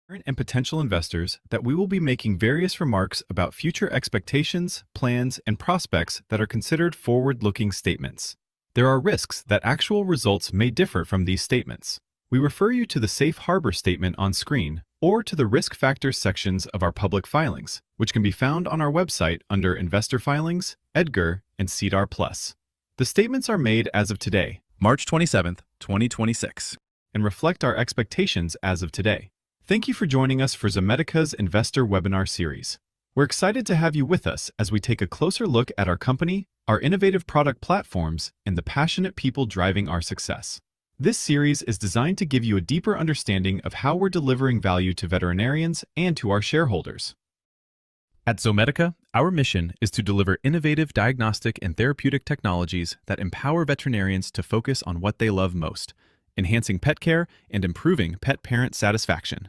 Current and potential investors that we will be making various remarks about future expectations, plans, and prospects that are considered forward-looking statements. There are risks that actual results may differ from these statements. We refer you to the Safe Harbor statement on screen or to the Risk Factors sections of our public filings, which can be found on our website under Investor Filings, EDGAR, and SEDAR+. The statements are made as of today, March 27th, 2026, and reflect our expectations as of today. Thank you for joining us for Zomedica's Investor Webinar Series. We're excited to have you with us as we take a closer look at our company, our innovative product platforms, and the passionate people driving our success. This series is designed to give you a deeper understanding of how we're delivering value to veterinarians and to our shareholders. At Zomedica, our mission is to deliver innovative diagnostic and therapeutic technologies that empower veterinarians to focus on what they love most, enhancing pet care and improving pet parent satisfaction.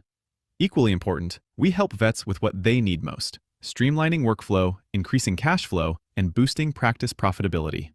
Equally important, we help vets with what they need most, streamlining workflow, increasing cash flow, and boosting practice profitability.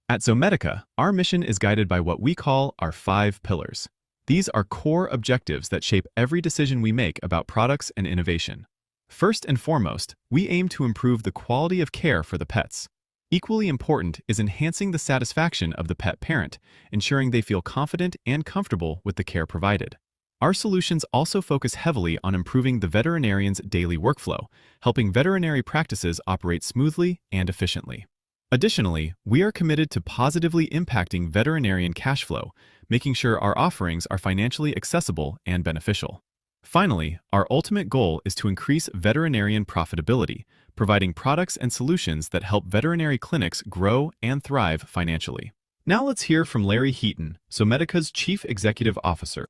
At Zomedica, our mission is guided by what we call our 5 pillars. These are core objectives that shape every decision we make about products and innovation. First and foremost, we aim to improve the quality of care for the pets. Equally important is enhancing the satisfaction of the pet parent, ensuring they feel confident and comfortable with the care provided. Our solutions also focus heavily on improving the veterinarian's daily workflow, helping veterinary practices operate smoothly and efficiently. Additionally, we are committed to positively impacting veterinarian cash flow, making sure our offerings are financially accessible and beneficial. Finally, our ultimate goal is to increase veterinarian profitability, providing products and solutions that help veterinary clinics grow and thrive financially. Now let's hear from Larry Heaton, Zomedica's Chief Executive Officer.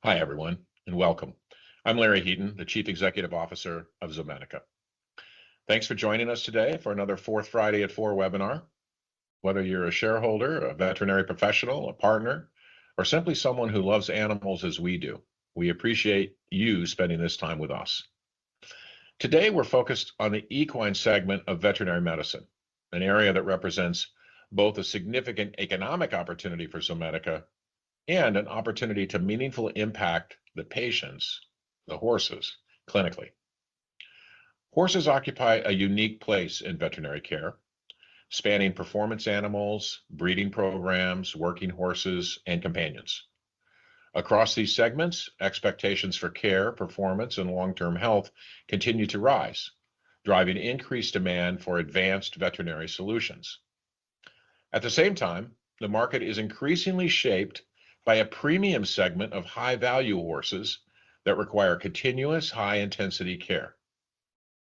Hi, everyone, and welcome. I'm Larry Heaton, the Chief Executive Officer of Zomedica. Thanks for joining us today for another Fourth Friday at 4 webinar. Whether you're a shareholder, a veterinary professional, a partner, or simply someone who loves animals as we do, we appreciate you spending this time with us. Today, we're focused on the equine segment of veterinary medicine, an area that represents both a significant economic opportunity for Zomedica and an opportunity to meaningfully impact the patients, the horses, clinically. Horses occupy a unique place in veterinary care, spanning performance animals, breeding programs, working horses, and companions. Across these segments, expectations for care, performance, and long-term health continue to rise, driving increased demand for advanced veterinary solutions. At the same time, the market is increasingly shaped by a premium segment of high-value horses that require continuous high-intensity care.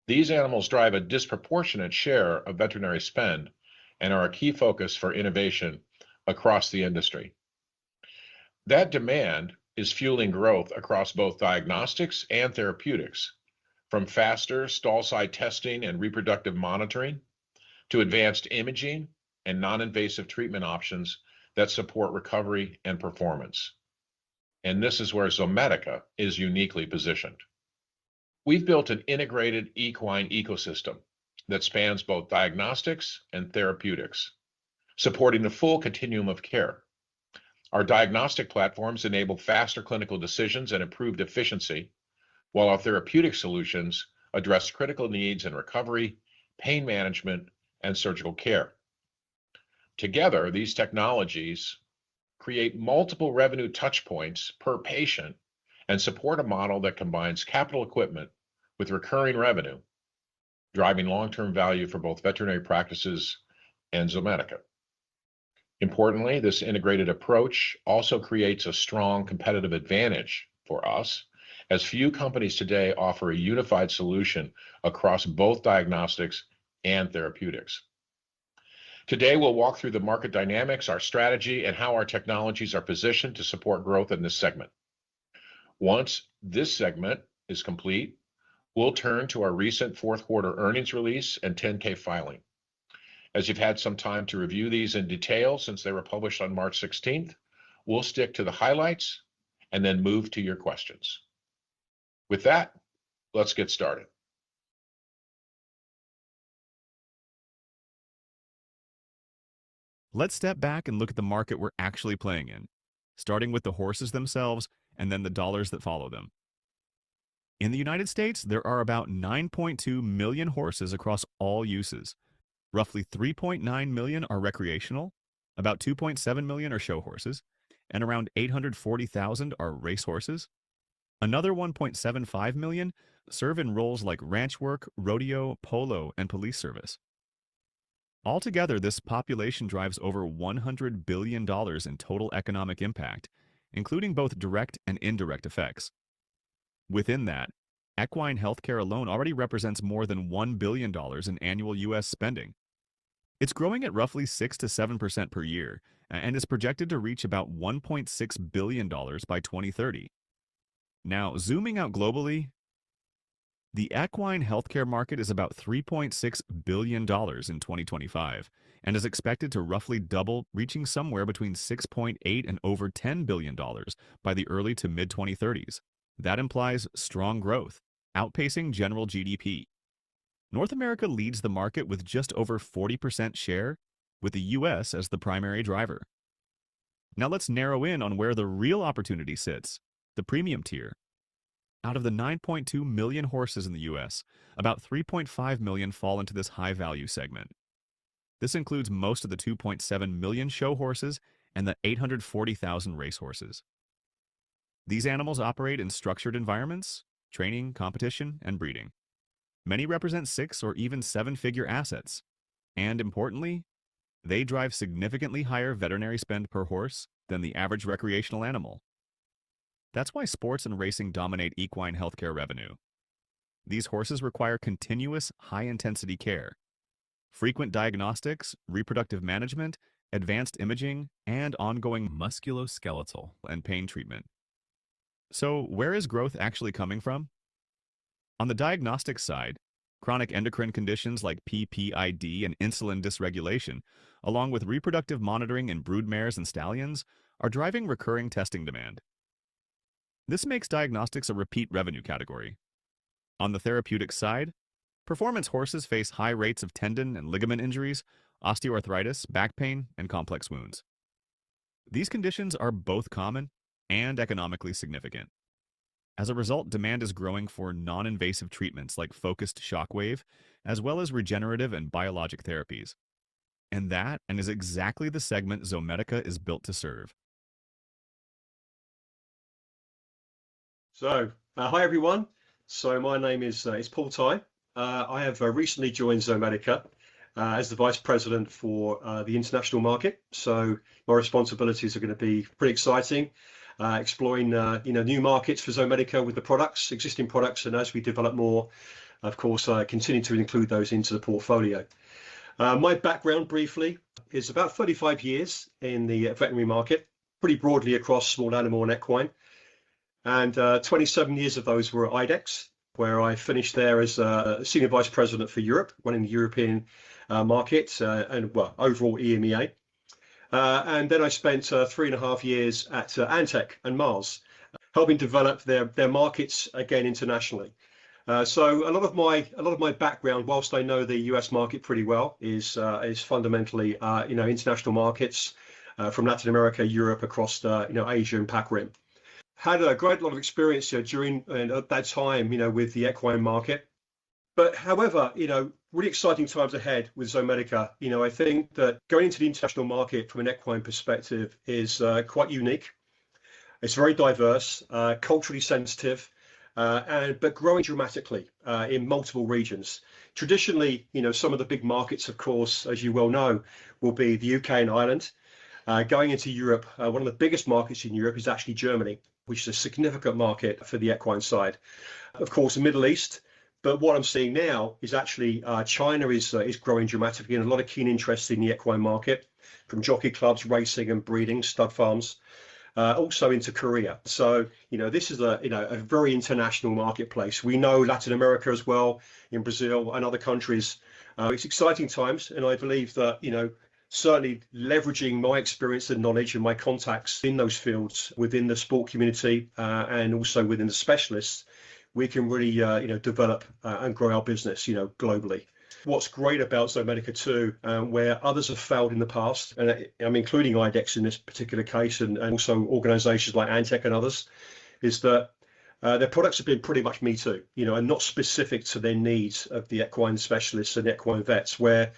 These animals drive a disproportionate share of veterinary spend and are a key focus for innovation across the industry. That demand is fueling growth across both diagnostics and therapeutics, from faster stall-side testing and reproductive monitoring to advanced imaging and non-invasive treatment options that support recovery and performance. And this is where Zomedica is uniquely positioned. We've built an integrated equine ecosystem that spans both diagnostics and therapeutics, supporting the full continuum of care. Our diagnostic platforms enable faster clinical decisions and improved efficiency, while our therapeutic solutions address critical needs in recovery, pain management, and surgical care. Together, these technologies create multiple revenue touchpoints per patient and support a model that combines capital equipment with recurring revenue, driving long-term value for both veterinary practices and Zomedica. Importantly, this integrated approach also creates a strong competitive advantage for us, as few companies today offer a unified solution across both diagnostics and therapeutics. Today, we'll walk through the market dynamics, our strategy, and how our technologies are positioned to support growth in this segment. Once this segment is complete, we'll turn to our recent fourth quarter earnings release and 10-K filing. As you've had some time to review these in detail since they were published on March 16th, we'll stick to the highlights and then move to your questions. With that, let's get started. Let's step back and look at the market we're actually playing in. Starting with the horses themselves, and then the dollars that follow them. In the United States, there are about 9.2 million horses across all uses. Roughly 3.9 million are recreational, about 2.7 million are show horses, and around 840,000 are race horses. Another 1.75 million serve in roles like ranch work, rodeo, polo, and police service. Altogether, this population drives over $100 billion in total economic impact, including both direct and indirect effects. Within that, equine healthcare alone already represents more than $1 billion in annual U.S. spending. It's growing at roughly 6 to 7% per year and is projected to reach about $1.6 billion by 2030. Now, zooming out globally, the equine healthcare market is about $3.6 billion in 2025 and is expected to roughly double, reaching somewhere between $6.8 and over $10 billion by the early to mid-2030s. That implies strong growth, outpacing general GDP. North America leads the market with just over 40% share, with the U.S. as the primary driver. Now let's narrow in on where the real opportunity sits, the premium tier. Out of the 9.2 million horses in the U.S., about 3.5 million fall into this high-value segment. This includes most of the 2.7 million show horses and the 840,000 race horses. These animals operate in structured environments, training, competition, and breeding. Many represent 6 or even 7-figure assets, and importantly, they drive significantly higher veterinary spend per horse than the average recreational animal. That's why sports and racing dominate equine healthcare revenue. These horses require continuous, high-intensity care, frequent diagnostics, reproductive management, advanced imaging, and ongoing musculoskeletal and pain treatment. So, where is growth actually coming from? On the diagnostic side, chronic endocrine conditions like PPID and insulin dysregulation, along with reproductive monitoring in broodmares and stallions, are driving recurring testing demand. This makes diagnostics a repeat revenue category. On the therapeutic side, performance horses face high rates of tendon and ligament injuries, osteoarthritis, back pain, and complex wounds. These conditions are both common and economically significant. As a result, demand is growing for non-invasive treatments like focused shockwave, as well as regenerative and biologic therapies. And that is exactly the segment Zomedica is built to serve. So, hi everyone. So my name is Paul Tighe. I have recently joined Zomedica as the Vice President for the international market. So my responsibilities are going to be pretty exciting, exploring new markets for Zomedica with the products, existing products, and as we develop more, of course, continue to include those into the portfolio. My background briefly is about 35 years in the veterinary market, pretty broadly across small animal and equine. And 27 years of those were at IDEXX, where I finished there as Senior Vice President for Europe, running the European market and overall EMEA. And then I spent 3.5 years at Antech and Mars, helping develop their markets again internationally. So a lot of my background, whilst I know the US market pretty well, is fundamentally international markets from Latin America, Europe, across Asia and Pac Rim. Had a great lot of experience during at that time, with the equine market. But however, really exciting times ahead with Zomedica. I think that going into the international market from an equine perspective is quite unique. It's very diverse, culturally sensitive, but growing dramatically in multiple regions. Traditionally, some of the big markets, of course, as you well know, will be the UK and Ireland. Going into Europe, one of the biggest markets in Europe is actually Germany, which is a significant market for the equine side. Of course, the Middle East. But what I'm seeing now is actually China is growing dramatically, and a lot of keen interest in the equine market, from jockey clubs, racing and breeding, stud farms, also into Korea. So this is a very international marketplace. We know Latin America as well, in Brazil and other countries. It's exciting times, and I believe that certainly leveraging my experience and knowledge and my contacts in those fields within the sport community and also within the specialists, we can really develop and grow our business globally. What's great about Zomedica too, where others have failed in the past, and I'm including IDEXX in this particular case, and also organizations like Antech and others, is that their products have been pretty much me too, and not specific to their needs of the equine specialists and equine vets, where,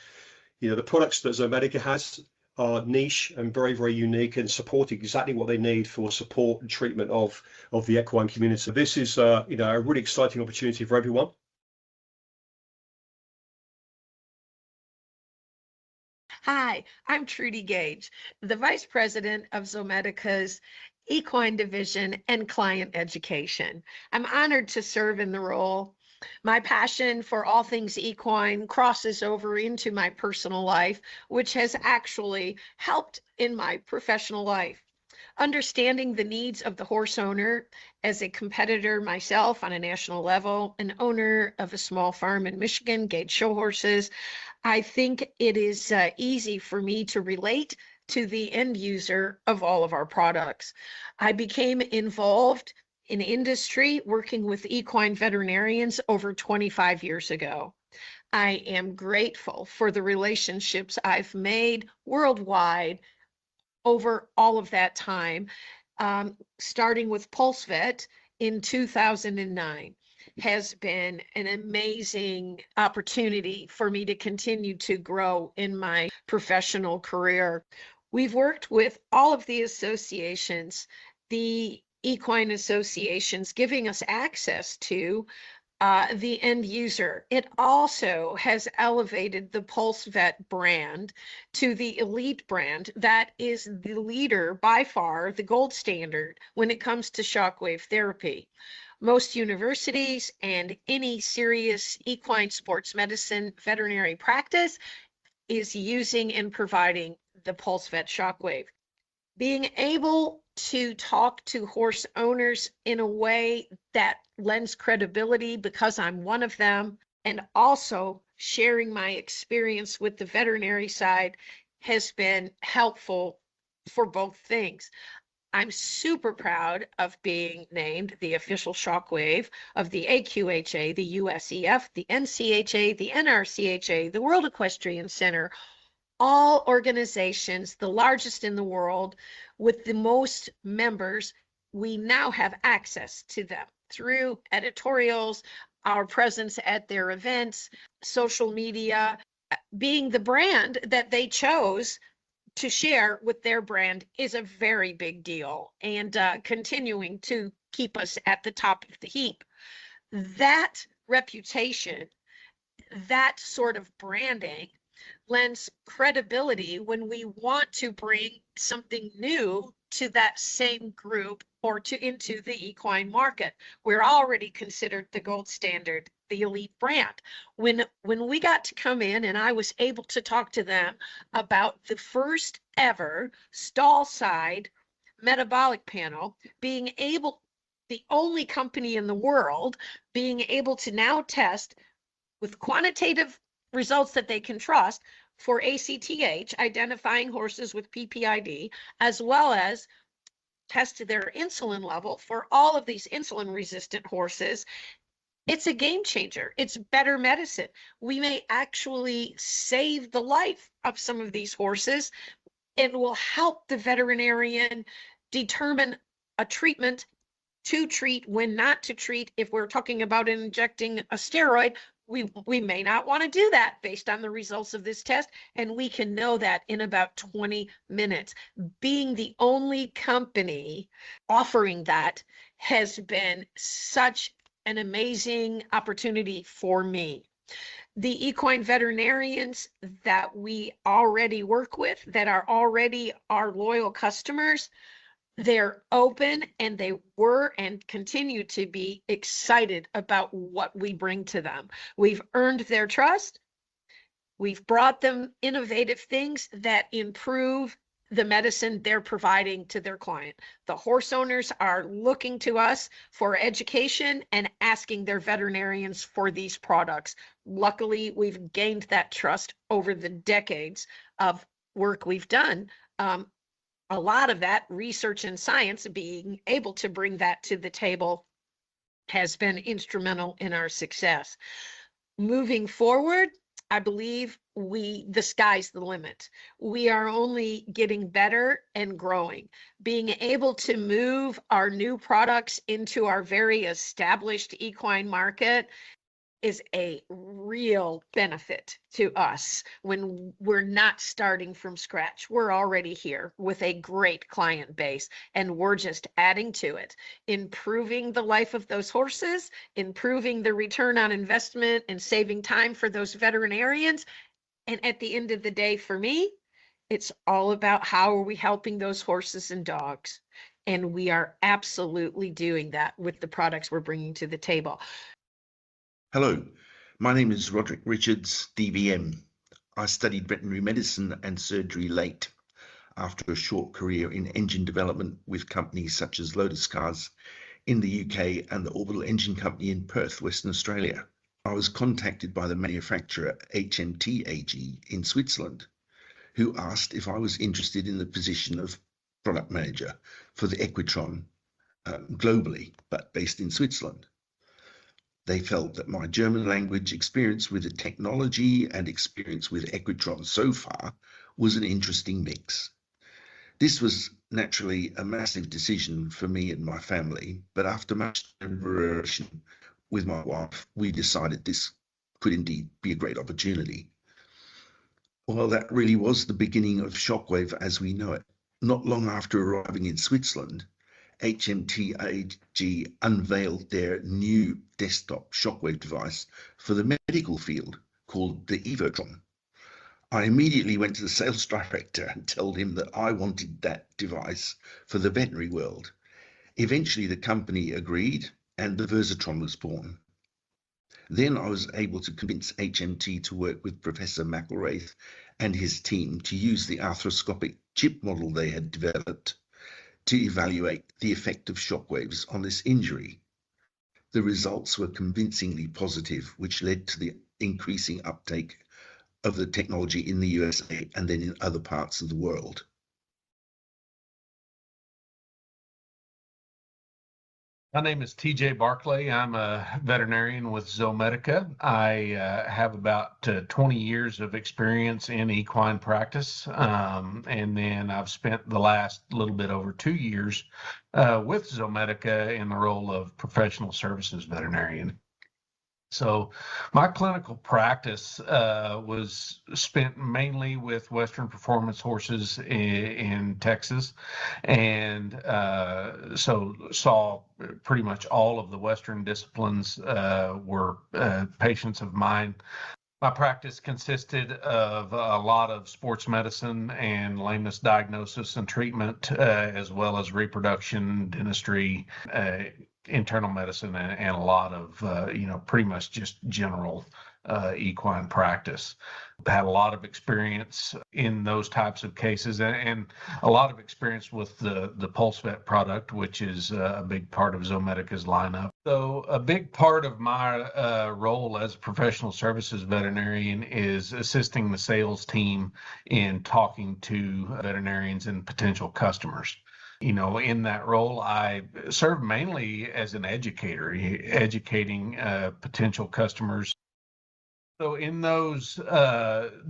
the products that Zomedica has are niche and very, very unique and support exactly what they need for support and treatment of the equine community. So this is, a really exciting opportunity for everyone. Hi, I'm Trudy Gage, the Vice President of Zomedica's Equine Division and Client Education. I'm honored to serve in the role. My passion for all things equine crosses over into my personal life, which has actually helped in my professional life. Understanding the needs of the horse owner as a competitor myself on a national level, an owner of a small farm in Michigan, Gage Show Horses, I think it is easy for me to relate to the end user of all of our products. I became involved in industry working with equine veterinarians over 25 years ago. I am grateful for the relationships I've made worldwide over all of that time, starting with PulseVet in 2009. Has been an amazing opportunity for me to continue to grow in my professional career. We've worked with all of the associations, the equine associations, giving us access to the end user. It also has elevated the PulseVet brand to the elite brand that is the leader, by far, the gold standard when it comes to shockwave therapy. Most universities and any serious equine sports medicine veterinary practice is using and providing the PulseVet shockwave. Being able to talk to horse owners in a way that lends credibility because I'm one of them, and also sharing my experience with the veterinary side has been helpful for both things. I'm super proud of being named the official shockwave of the AQHA, the USEF, the NCHA, the NRCHA, the World Equestrian Center, all organizations, the largest in the world, with the most members. We now have access to them through editorials, our presence at their events, social media. Being the brand that they chose to share with their brand is a very big deal, and continuing to keep us at the top of the heap. That reputation, that sort of branding, lends credibility when we want to bring something new to that same group or into the equine market. We're already considered the gold standard, the elite brand. When we got to come in and I was able to talk to them about the first ever stall side metabolic panel, being able, the only company in the world being able to now test with quantitative results that they can trust for ACTH, identifying horses with PPID, as well as test their insulin level for all of these insulin resistant horses. It's a game changer. It's better medicine. We may actually save the life of some of these horses. It will help the veterinarian determine a treatment to treat, when not to treat. If we're talking about injecting a steroid, we may not want to do that based on the results of this test, and we can know that in about 20 minutes. Being the only company offering that has been such an amazing opportunity for me. The equine veterinarians that we already work with, that are already our loyal customers, they're open, and they were and continue to be excited about what we bring to them. We've earned their trust. We've brought them innovative things that improve the medicine they're providing to their client. The horse owners are looking to us for education and asking their veterinarians for these products. Luckily, we've gained that trust over the decades of work we've done. A lot of that research and science, being able to bring that to the table, has been instrumental in our success. Moving forward, I believe the sky's the limit. We are only getting better and growing. Being able to move our new products into our very established equine market is a real benefit to us when we're not starting from scratch. We're already here with a great client base, and we're just adding to it, improving the life of those horses, improving the return on investment, and saving time for those veterinarians. And at the end of the day, for me, it's all about how are we helping those horses and dogs. And we are absolutely doing that with the products we're bringing to the table. Hello, my name is Roderick Richards, DVM. I studied veterinary medicine and surgery late after a short career in engine development with companies such as Lotus Cars in the UK and the Orbital Engine Company in Perth, Western Australia. I was contacted by the manufacturer HMT AG in Switzerland, who asked if I was interested in the position of product manager for the Equitron globally, but based in Switzerland. They felt that my German language experience with the technology and experience with Equitron so far was an interesting mix. This was naturally a massive decision for me and my family, but after much deliberation with my wife, we decided this could indeed be a great opportunity. Well, that really was the beginning of Shockwave as we know it. Not long after arriving in Switzerland, HMT AG unveiled their new desktop Shockwave device for the medical field called the Evotron. I immediately went to the sales director and told him that I wanted that device for the veterinary world. Eventually, the company agreed and the Versatron was born. Then I was able to convince HMT to work with Professor McElraith and his team to use the arthroscopic chip model they had developed to evaluate the effect of shockwaves on this injury. The results were convincingly positive, which led to the increasing uptake of the technology in the USA and then in other parts of the world. My name is TJ Barclay. I'm a veterinarian with Zomedica. I have about 20 years of experience in equine practice. And then I've spent the last little bit over 2 years with Zomedica in the role of professional services veterinarian. So my clinical practice was spent mainly with Western performance horses in Texas, and so saw pretty much all of the Western disciplines were patients of mine. My practice consisted of a lot of sports medicine and lameness diagnosis and treatment, as well as reproduction, dentistry, internal medicine, and a lot of, pretty much just general equine practice. Had a lot of experience in those types of cases and a lot of experience with the PulseVet product, which is a big part of Zomedica's lineup. So a big part of my role as a professional services veterinarian is assisting the sales team in talking to veterinarians and potential customers. In that role, I serve mainly as an educator, educating potential customers. So in those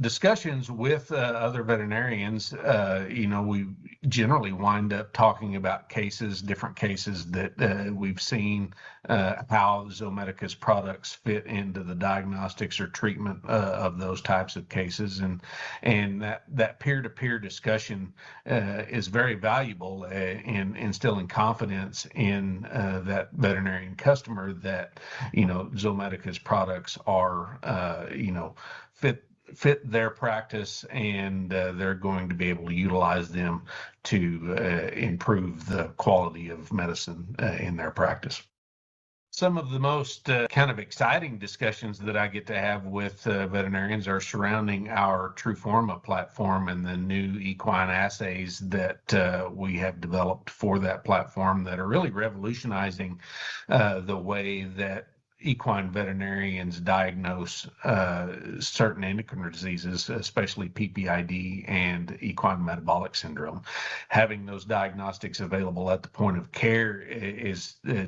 discussions with other veterinarians, we generally wind up talking about different cases that we've seen, how Zomedica's products fit into the diagnostics or treatment of those types of cases. And that peer-to-peer discussion is very valuable in instilling confidence in that veterinarian customer that, Zomedica's products are fit their practice, and they're going to be able to utilize them to improve the quality of medicine in their practice. Some of the most kind of exciting discussions that I get to have with veterinarians are surrounding our TRUFORMA platform and the new equine assays that we have developed for that platform that are really revolutionizing the way that equine veterinarians diagnose certain endocrine diseases, especially PPID and equine metabolic syndrome. Having those diagnostics available at the point of care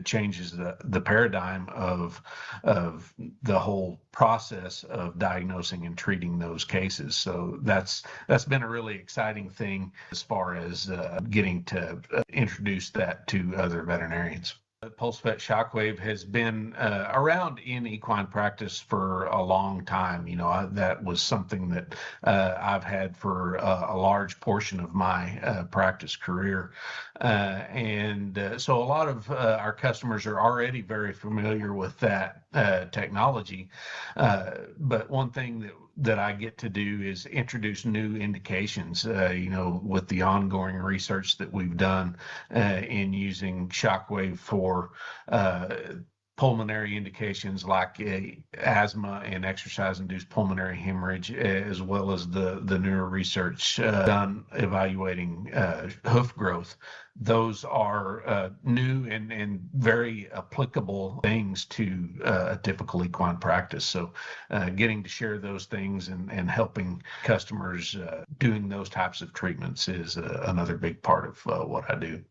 changes the paradigm of the whole process of diagnosing and treating those cases. So that's been a really exciting thing as far as getting to introduce that to other veterinarians. PulseVet Shockwave has been around in equine practice for a long time. That was something that I've had for a large portion of my practice career. So a lot of our customers are already very familiar with that technology. But one thing that I get to do is introduce new indications, with the ongoing research that we've done in using Shockwave for pulmonary indications like asthma and exercise-induced pulmonary hemorrhage, as well as the newer research done evaluating hoof growth. Those are new and very applicable things to a typical equine practice. So getting to share those things and helping customers doing those types of treatments is another big part of what I do.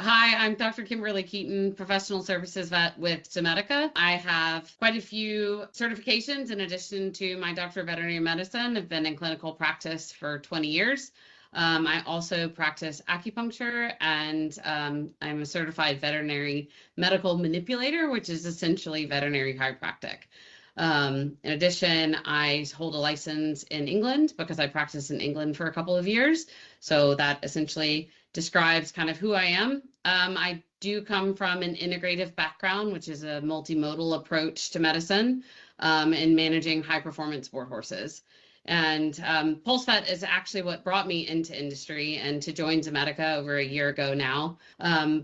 Hi, I'm Dr. Kimberly Keaton, professional services vet with Zomedica. I have quite a few certifications in addition to my Doctor of Veterinary Medicine. I've been in clinical practice for 20 years. I also practice acupuncture, and I'm a certified veterinary medical manipulator, which is essentially veterinary chiropractic. In addition, I hold a license in England because I practiced in England for a couple of years. So that essentially describes kind of who I am. I do come from an integrative background, which is a multimodal approach to medicine and managing high performance sport horses. And PulseVet is actually what brought me into industry and to join Zomedica over a year ago now,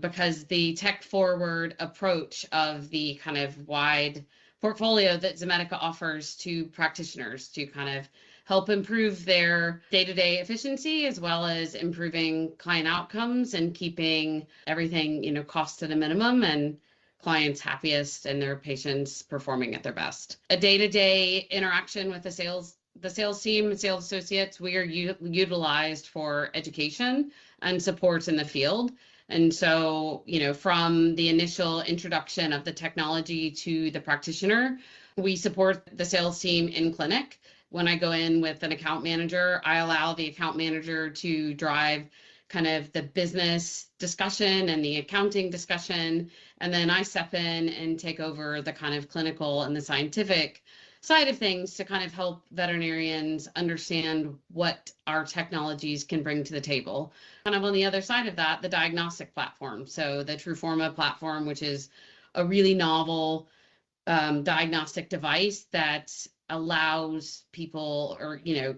because the tech forward approach of the kind of wide portfolio that Zomedica offers to practitioners to kind of help improve their day-to-day efficiency, as well as improving client outcomes and keeping everything, cost to the minimum and clients happiest and their patients performing at their best. A day-to-day interaction with the sales team and sales associates, we are utilized for education and support in the field. And so, from the initial introduction of the technology to the practitioner, we support the sales team in clinic. When I go in with an account manager, I allow the account manager to drive kind of the business discussion and the accounting discussion. And then I step in and take over the kind of clinical and the scientific side of things to kind of help veterinarians understand what our technologies can bring to the table. Kind of on the other side of that, the diagnostic platform. So the TRUFORMA platform, which is a really novel diagnostic device that allows people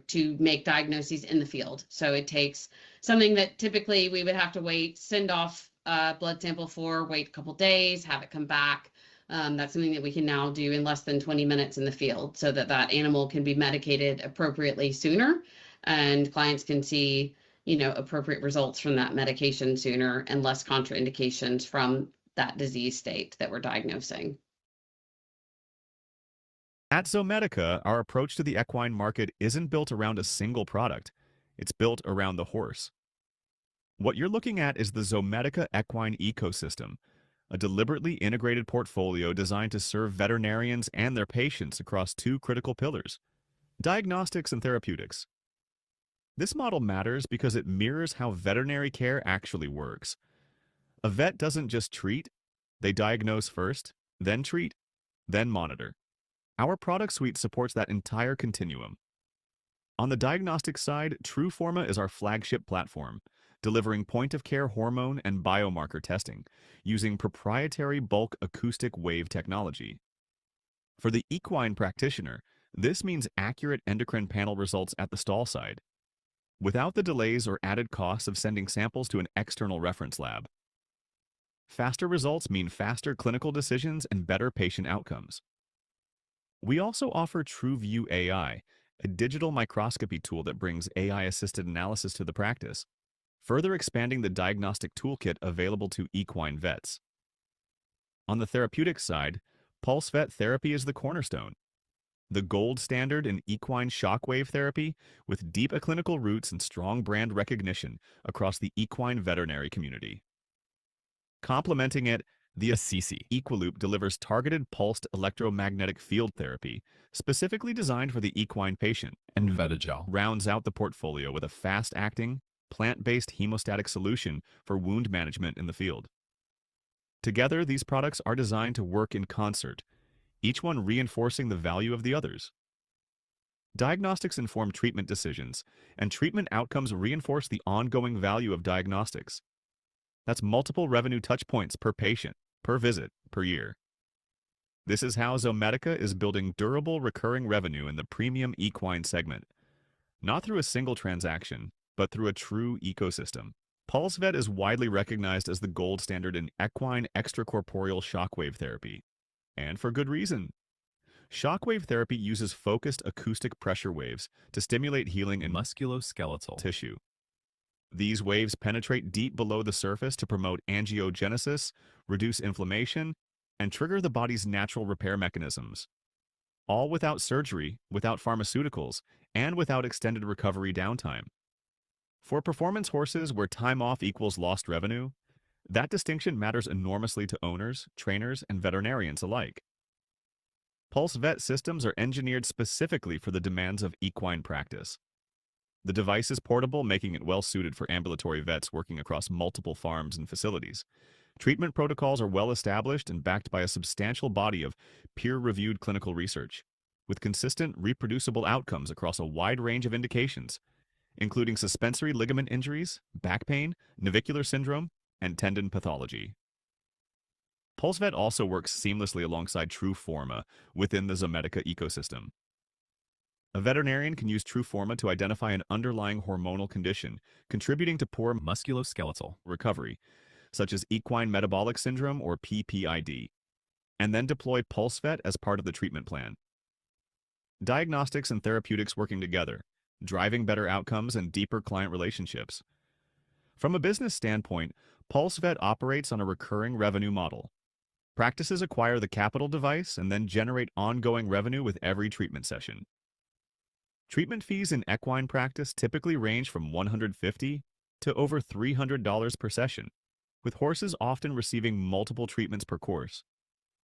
to make diagnoses in the field. So it takes something that typically we would have to send off a blood sample for, wait a couple days, have it come back. That's something that we can now do in less than 20 minutes in the field, so that animal can be medicated appropriately sooner and clients can see, appropriate results from that medication sooner and less contraindications from that disease state that we're diagnosing. At Zomedica, our approach to the equine market isn't built around a single product. It's built around the horse. What you're looking at is the Zomedica equine ecosystem, a deliberately integrated portfolio designed to serve veterinarians and their patients across two critical pillars: diagnostics and therapeutics. This model matters because it mirrors how veterinary care actually works. A vet doesn't just treat, they diagnose first, then treat, then monitor. Our product suite supports that entire continuum. On the diagnostic side, TRUFORMA is our flagship platform, delivering point-of-care hormone and biomarker testing using proprietary bulk acoustic wave technology. For the equine practitioner, this means accurate endocrine panel results at the stall side, without the delays or added costs of sending samples to an external reference lab. Faster results mean faster clinical decisions and better patient outcomes. We also offer TRUVIEW AI, a digital microscopy tool that brings AI-assisted analysis to the practice, further expanding the diagnostic toolkit available to equine vets. On the therapeutic side, PulseVet therapy is the cornerstone, the gold standard in equine shockwave therapy with deep clinical roots and strong brand recognition across the equine veterinary community. Complementing it, the Assisi Equiloop delivers targeted pulsed electromagnetic field therapy specifically designed for the equine patient, And Vetagel. rounds out the portfolio with a fast-acting, plant-based hemostatic solution for wound management in the field. Together, these products are designed to work in concert, each one reinforcing the value of the others. Diagnostics inform treatment decisions, and treatment outcomes reinforce the ongoing value of diagnostics. That's multiple revenue touchpoints per patient, per visit, per year. This is how Zomedica is building durable recurring revenue in the premium equine segment, not through a single transaction, but through a true ecosystem. PulseVet is widely recognized as the gold standard in equine extracorporeal shockwave therapy, and for good reason. Shockwave therapy uses focused acoustic pressure waves to stimulate healing in Musculoskeletal. tissue. These waves penetrate deep below the surface to promote angiogenesis, reduce inflammation, and trigger the body's natural repair mechanisms. All without surgery, without pharmaceuticals, and without extended recovery downtime. For performance horses where time off equals lost revenue, that distinction matters enormously to owners, trainers, and veterinarians alike. PulseVet systems are engineered specifically for the demands of equine practice. The device is portable, making it well suited for ambulatory vets working across multiple farms and facilities. Treatment protocols are well established and backed by a substantial body of peer-reviewed clinical research, with consistent, reproducible outcomes across a wide range of indications, including suspensory ligament injuries, back pain, navicular syndrome, and tendon pathology. PulseVet also works seamlessly alongside TrueForma within the Zomedica ecosystem. A veterinarian can use TrueForma to identify an underlying hormonal condition contributing to poor Musculoskeletal. recovery, such as equine metabolic syndrome or PPID, and then deploy PulseVet as part of the treatment plan. Diagnostics and therapeutics working together, driving better outcomes and deeper client relationships. From a business standpoint, PulseVet operates on a recurring revenue model. Practices acquire the capital device and then generate ongoing revenue with every treatment session. Treatment fees in equine practice typically range from $150 to over $300 per session, with horses often receiving multiple treatments per course,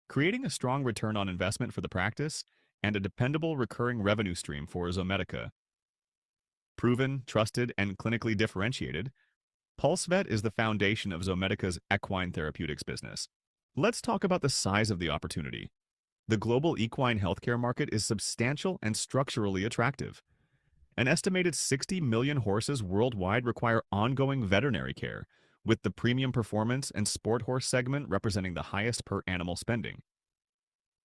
creating a strong return on investment for the practice and a dependable recurring revenue stream for Zomedica. Proven, trusted, and clinically differentiated, PulseVet is the foundation of Zomedica's equine therapeutics business. Let's talk about the size of the opportunity. The global equine healthcare market is substantial and structurally attractive. An estimated 60 million horses worldwide require ongoing veterinary care, with the premium performance and sport horse segment representing the highest per animal spending.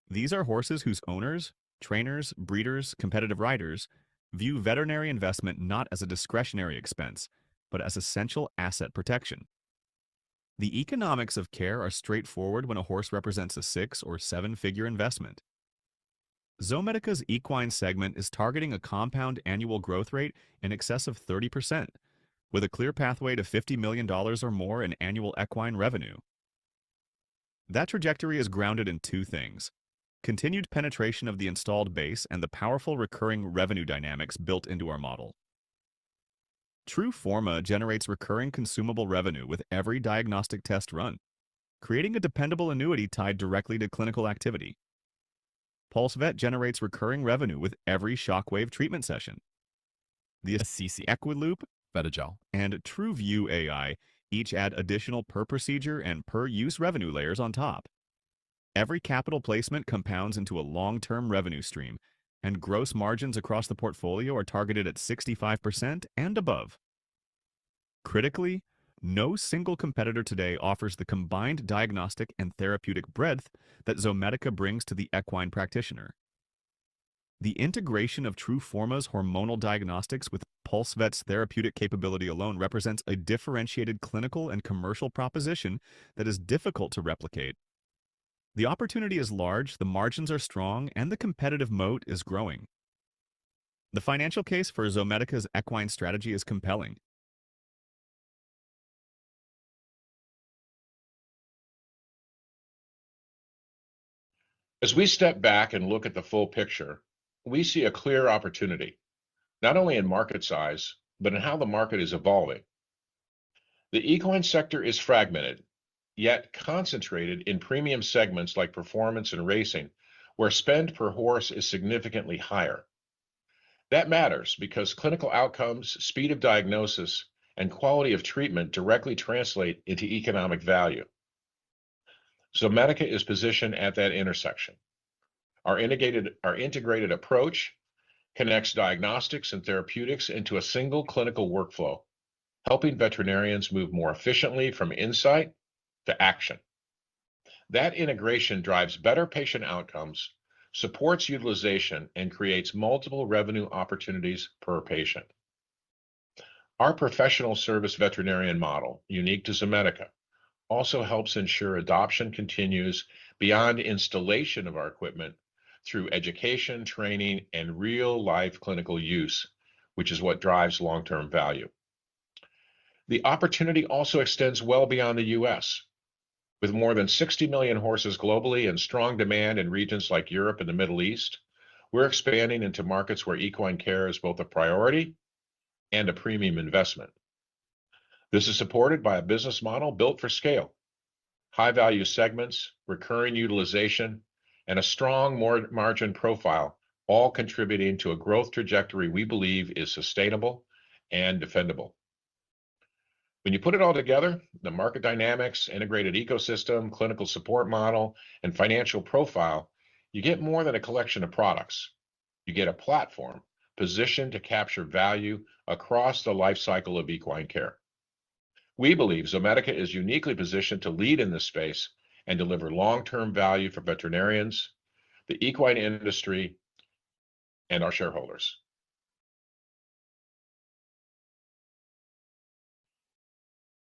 These are horses whose owners, trainers, breeders, competitive riders view veterinary investment not as a discretionary expense, but as essential asset protection. The economics of care are straightforward when a horse represents a 6- or 7-figure investment. Zomedica's equine segment is targeting a compound annual growth rate in excess of 30%, with a clear pathway to $50 million or more in annual equine revenue. That trajectory is grounded in two things: continued penetration of the installed base and the powerful recurring revenue dynamics built into our model. TrueForma generates recurring consumable revenue with every diagnostic test run, creating a dependable annuity tied directly to clinical activity. PulseVet generates recurring revenue with every shockwave treatment session. The Assisi Equiloop, Vetagel. and TrueView AI each add additional per-procedure and per-use revenue layers on top. Every capital placement compounds into a long-term revenue stream, and gross margins across the portfolio are targeted at 65% and above. Critically, no single competitor today offers the combined diagnostic and therapeutic breadth that Zomedica brings to the equine practitioner. The integration of TrueForma's hormonal diagnostics with PulseVet's therapeutic capability alone represents a differentiated clinical and commercial proposition that is difficult to replicate. The opportunity is large, the margins are strong, and the competitive moat is growing. The financial case for Zomedica's equine strategy is compelling. As we step back and look at the full picture, we see a clear opportunity, not only in market size, but in how the market is evolving. The equine sector is fragmented, yet concentrated in premium segments like performance and racing, where spend per horse is significantly higher. That matters because clinical outcomes, speed of diagnosis, and quality of treatment directly translate into economic value. Zomedica is positioned at that intersection. Our integrated approach connects diagnostics and therapeutics into a single clinical workflow, helping veterinarians move more efficiently from insight to action. That integration drives better patient outcomes, supports utilization, and creates multiple revenue opportunities per patient. Our professional service veterinarian model, unique to Zomedica, also helps ensure adoption continues beyond installation of our equipment through education, training, and real-life clinical use, which is what drives long-term value. The opportunity also extends well beyond the US. With more than 60 million horses globally and strong demand in regions like Europe and the Middle East, we're expanding into markets where equine care is both a priority and a premium investment. This is supported by a business model built for scale, high-value segments, recurring utilization, and a strong margin profile, all contributing to a growth trajectory we believe is sustainable and defendable. When you put it all together, the market dynamics, integrated ecosystem, clinical support model, and financial profile, you get more than a collection of products. You get a platform positioned to capture value across the life cycle of equine care. We believe Zomedica is uniquely positioned to lead in this space and deliver long-term value for veterinarians, the equine industry, and our shareholders.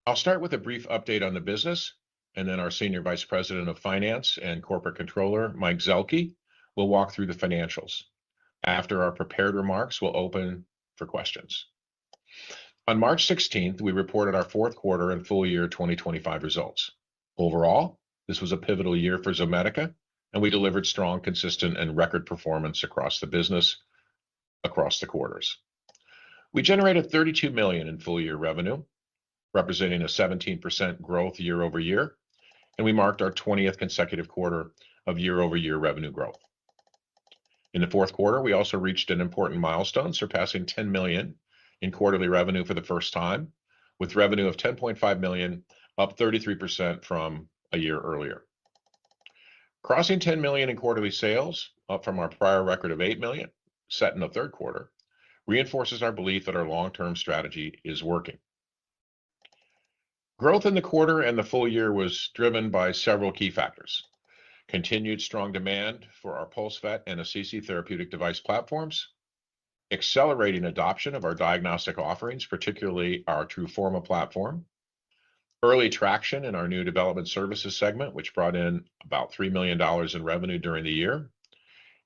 I'll start with a brief update on the business, and then our Senior Vice President of Finance and Corporate Controller, Mike Zelke, will walk through the financials. After our prepared remarks, we'll open for questions. On March 16th, we reported our fourth quarter and full year 2025 results. Overall, this was a pivotal year for Zomedica, and we delivered strong, consistent, and record performance across the business, across the quarters. We generated $32 million in full-year revenue, representing a 17% growth year-over-year, and we marked our 20th consecutive quarter of year-over-year revenue growth. In the fourth quarter, we also reached an important milestone, surpassing $10 million in quarterly revenue for the first time, with revenue of $10.5 million, up 33% from a year earlier. Crossing $10 million in quarterly sales, up from our prior record of $8 million, set in the third quarter, reinforces our belief that our long-term strategy is working. Growth in the quarter and the full year was driven by several key factors. Continued strong demand for our PulseVet and Assisi therapeutic device platforms, accelerating adoption of our diagnostic offerings, particularly our TRUFORMA platform, early traction in our new development services segment, which brought in about $3 million in revenue during the year,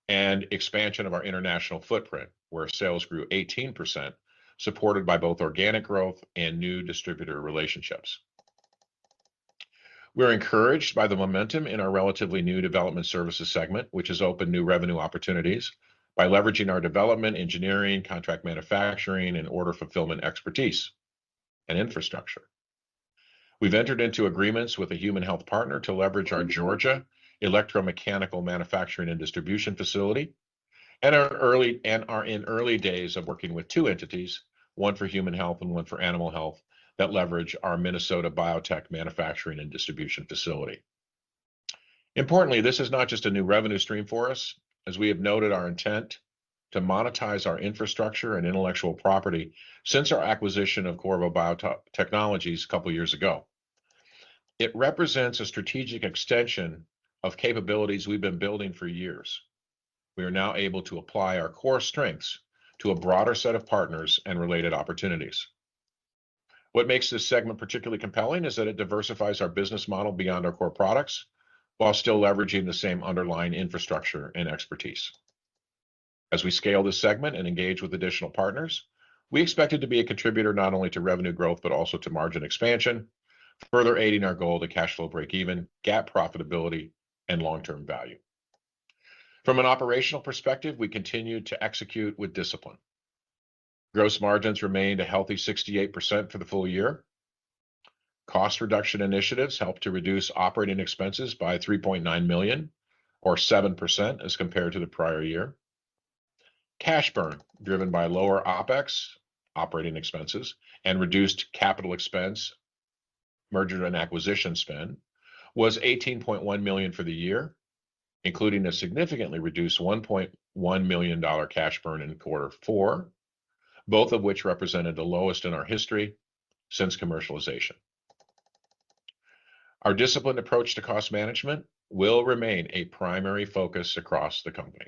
and expansion of our international footprint, where sales grew 18%, supported by both organic growth and new distributor relationships. We're encouraged by the momentum in our relatively new development services segment, which has opened new revenue opportunities by leveraging our development, engineering, contract manufacturing, and order fulfillment expertise and infrastructure. We've entered into agreements with a human health partner to leverage our Georgia electromechanical manufacturing and distribution facility, and are in early days of working with two entities, one for human health and one for animal health, that leverage our Minnesota biotech manufacturing and distribution facility. Importantly, this is not just a new revenue stream for us, as we have noted our intent to monetize our infrastructure and intellectual property since our acquisition of Qorvo Biotechnologies a couple years ago. It represents a strategic extension of capabilities we've been building for years. We are now able to apply our core strengths to a broader set of partners and related opportunities. What makes this segment particularly compelling is that it diversifies our business model beyond our core products, while still leveraging the same underlying infrastructure and expertise. As we scale this segment and engage with additional partners, we expect it to be a contributor not only to revenue growth, but also to margin expansion, further aiding our goal to cash flow break even, GAAP profitability, and long-term value. From an operational perspective, we continued to execute with discipline. Gross margins remained a healthy 68% for the full year. Cost reduction initiatives helped to reduce operating expenses by $3.9 million, or 7% as compared to the prior year. Cash burn, driven by lower OpEx, operating expenses, and reduced capital expense, merger and acquisition spend, was $18.1 million for the year, including a significantly reduced $1.1 million cash burn in Q4, both of which represented the lowest in our history since commercialization. Our disciplined approach to cost management will remain a primary focus across the company.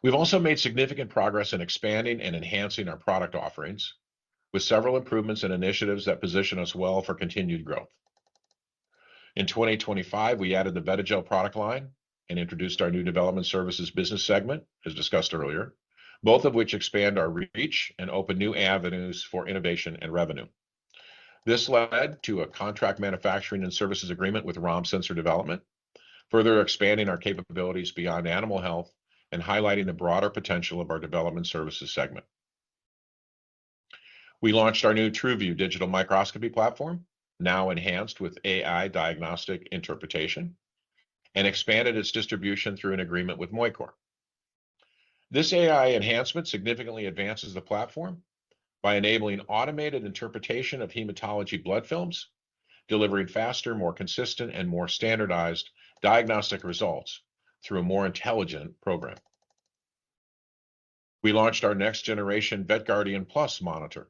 We've also made significant progress in expanding and enhancing our product offerings, with several improvements and initiatives that position us well for continued growth. In 2025, we added the VETIGEL product line and introduced our new development services business segment, as discussed earlier, both of which expand our reach and open new avenues for innovation and revenue. This led to a contract manufacturing and services agreement with ROM Sensor Development, further expanding our capabilities beyond animal health and highlighting the broader potential of our development services segment. We launched our new TRUVIEW digital microscopy platform, now enhanced with AI diagnostic interpretation, and expanded its distribution through an agreement with Moichor. This AI enhancement significantly advances the platform by enabling automated interpretation of hematology blood films, delivering faster, more consistent, and more standardized diagnostic results through a more intelligent program. We launched our next generation VETGuardian Plus monitor,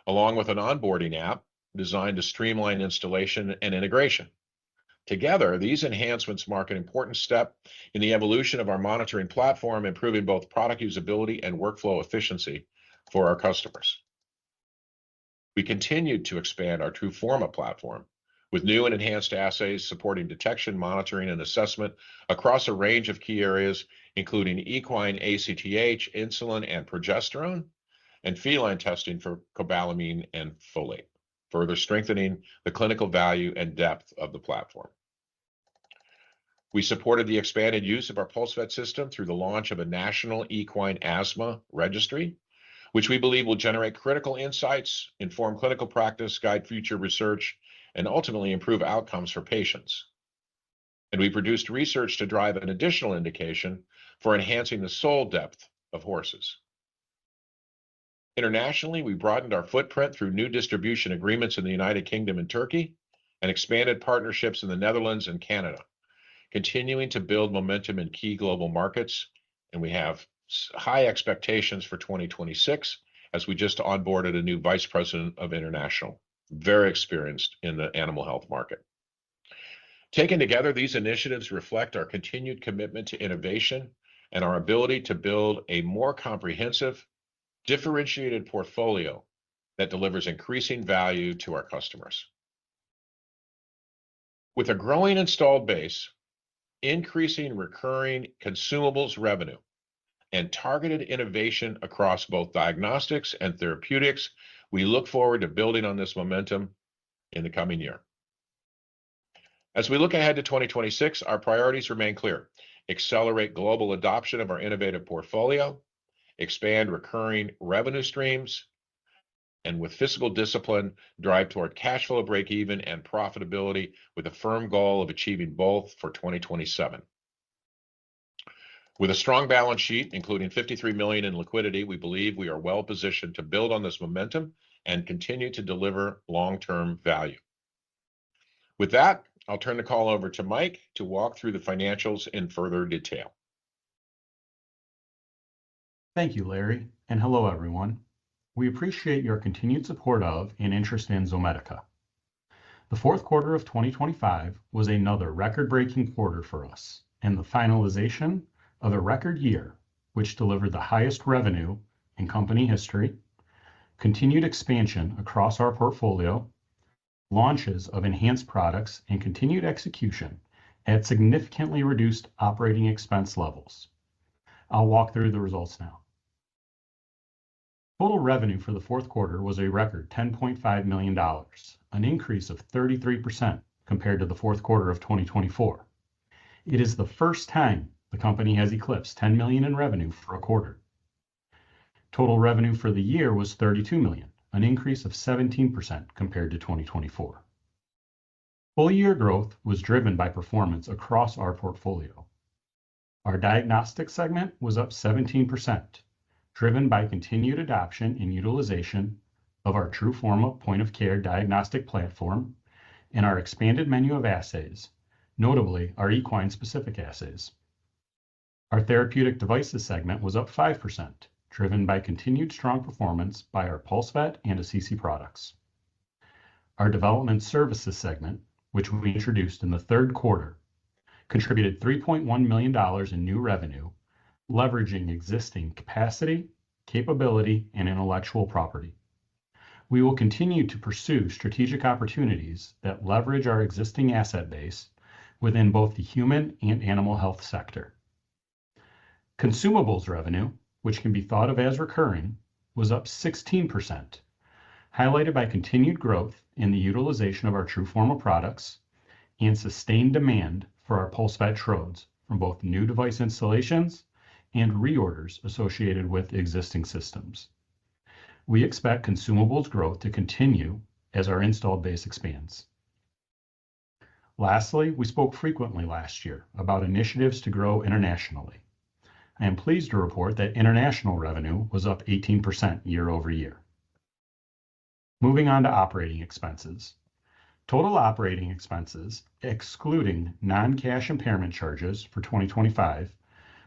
along with an onboarding app designed to streamline installation and integration. Together, these enhancements mark an important step in the evolution of our monitoring platform, improving both product usability and workflow efficiency for our customers. We continued to expand our TRUFORMA platform with new and enhanced assays supporting detection, monitoring, and assessment across a range of key areas, including equine ACTH, insulin, and progesterone, and feline testing for cobalamin and folate, further strengthening the clinical value and depth of the platform. We supported the expanded use of our PulseVet system through the launch of a national equine asthma registry, which we believe will generate critical insights, inform clinical practice, guide future research, and ultimately improve outcomes for patients. And we produced research to drive an additional indication for enhancing the sole depth of horses. Internationally, we broadened our footprint through new distribution agreements in the United Kingdom and Turkey, and expanded partnerships in the Netherlands and Canada, continuing to build momentum in key global markets. And we have high expectations for 2026, as we just onboarded a new vice president of international, very experienced in the animal health market. Taken together, these initiatives reflect our continued commitment to innovation and our ability to build a more comprehensive, differentiated portfolio that delivers increasing value to our customers. With a growing installed base, increasing recurring consumables revenue, and targeted innovation across both diagnostics and therapeutics, we look forward to building on this momentum in the coming year. As we look ahead to 2026, our priorities remain clear: accelerate global adoption of our innovative portfolio, expand recurring revenue streams, and with fiscal discipline, drive toward cash flow break-even and profitability, with a firm goal of achieving both for 2027. With a strong balance sheet, including $53 million in liquidity, we believe we are well positioned to build on this momentum and continue to deliver long-term value. With that, I'll turn the call over to Mike to walk through the financials in further detail. Thank you, Larry, and hello, everyone. We appreciate your continued support of and interest in Zomedica. The fourth quarter of 2025 was another record-breaking quarter for us, and the finalization of a record year, which delivered the highest revenue in company history, continued expansion across our portfolio, launches of enhanced products, and continued execution at significantly reduced operating expense levels. I'll walk through the results now. Total revenue for the fourth quarter was a record $10.5 million, an increase of 33% compared to the fourth quarter of 2024. It is the first time the company has eclipsed 10 million in revenue for a quarter. Total revenue for the year was 32 million, an increase of 17% compared to 2024. Full year growth was driven by performance across our portfolio. Our diagnostic segment was up 17%, driven by continued adoption and utilization of our TRUFORMA point-of-care diagnostic platform and our expanded menu of assays, notably our equine-specific assays. Our therapeutic devices segment was up 5%, driven by continued strong performance by our PulseVet and Assisi products. Our development services segment, which we introduced in the third quarter, contributed $3.1 million in new revenue, leveraging existing capacity, capability, and intellectual property. We will continue to pursue strategic opportunities that leverage our existing asset base within both the human and animal health sector. Consumables revenue, which can be thought of as recurring, was up 16%, highlighted by continued growth in the utilization of our TRUFORMA products and sustained demand for our PulseVet trodes from both new device installations and reorders associated with existing systems. We expect consumables growth to continue as our installed base expands. Lastly, we spoke frequently last year about initiatives to grow internationally. I am pleased to report that international revenue was up 18% year over year. Moving on to operating expenses. Total operating expenses, excluding non-cash impairment charges for 2025,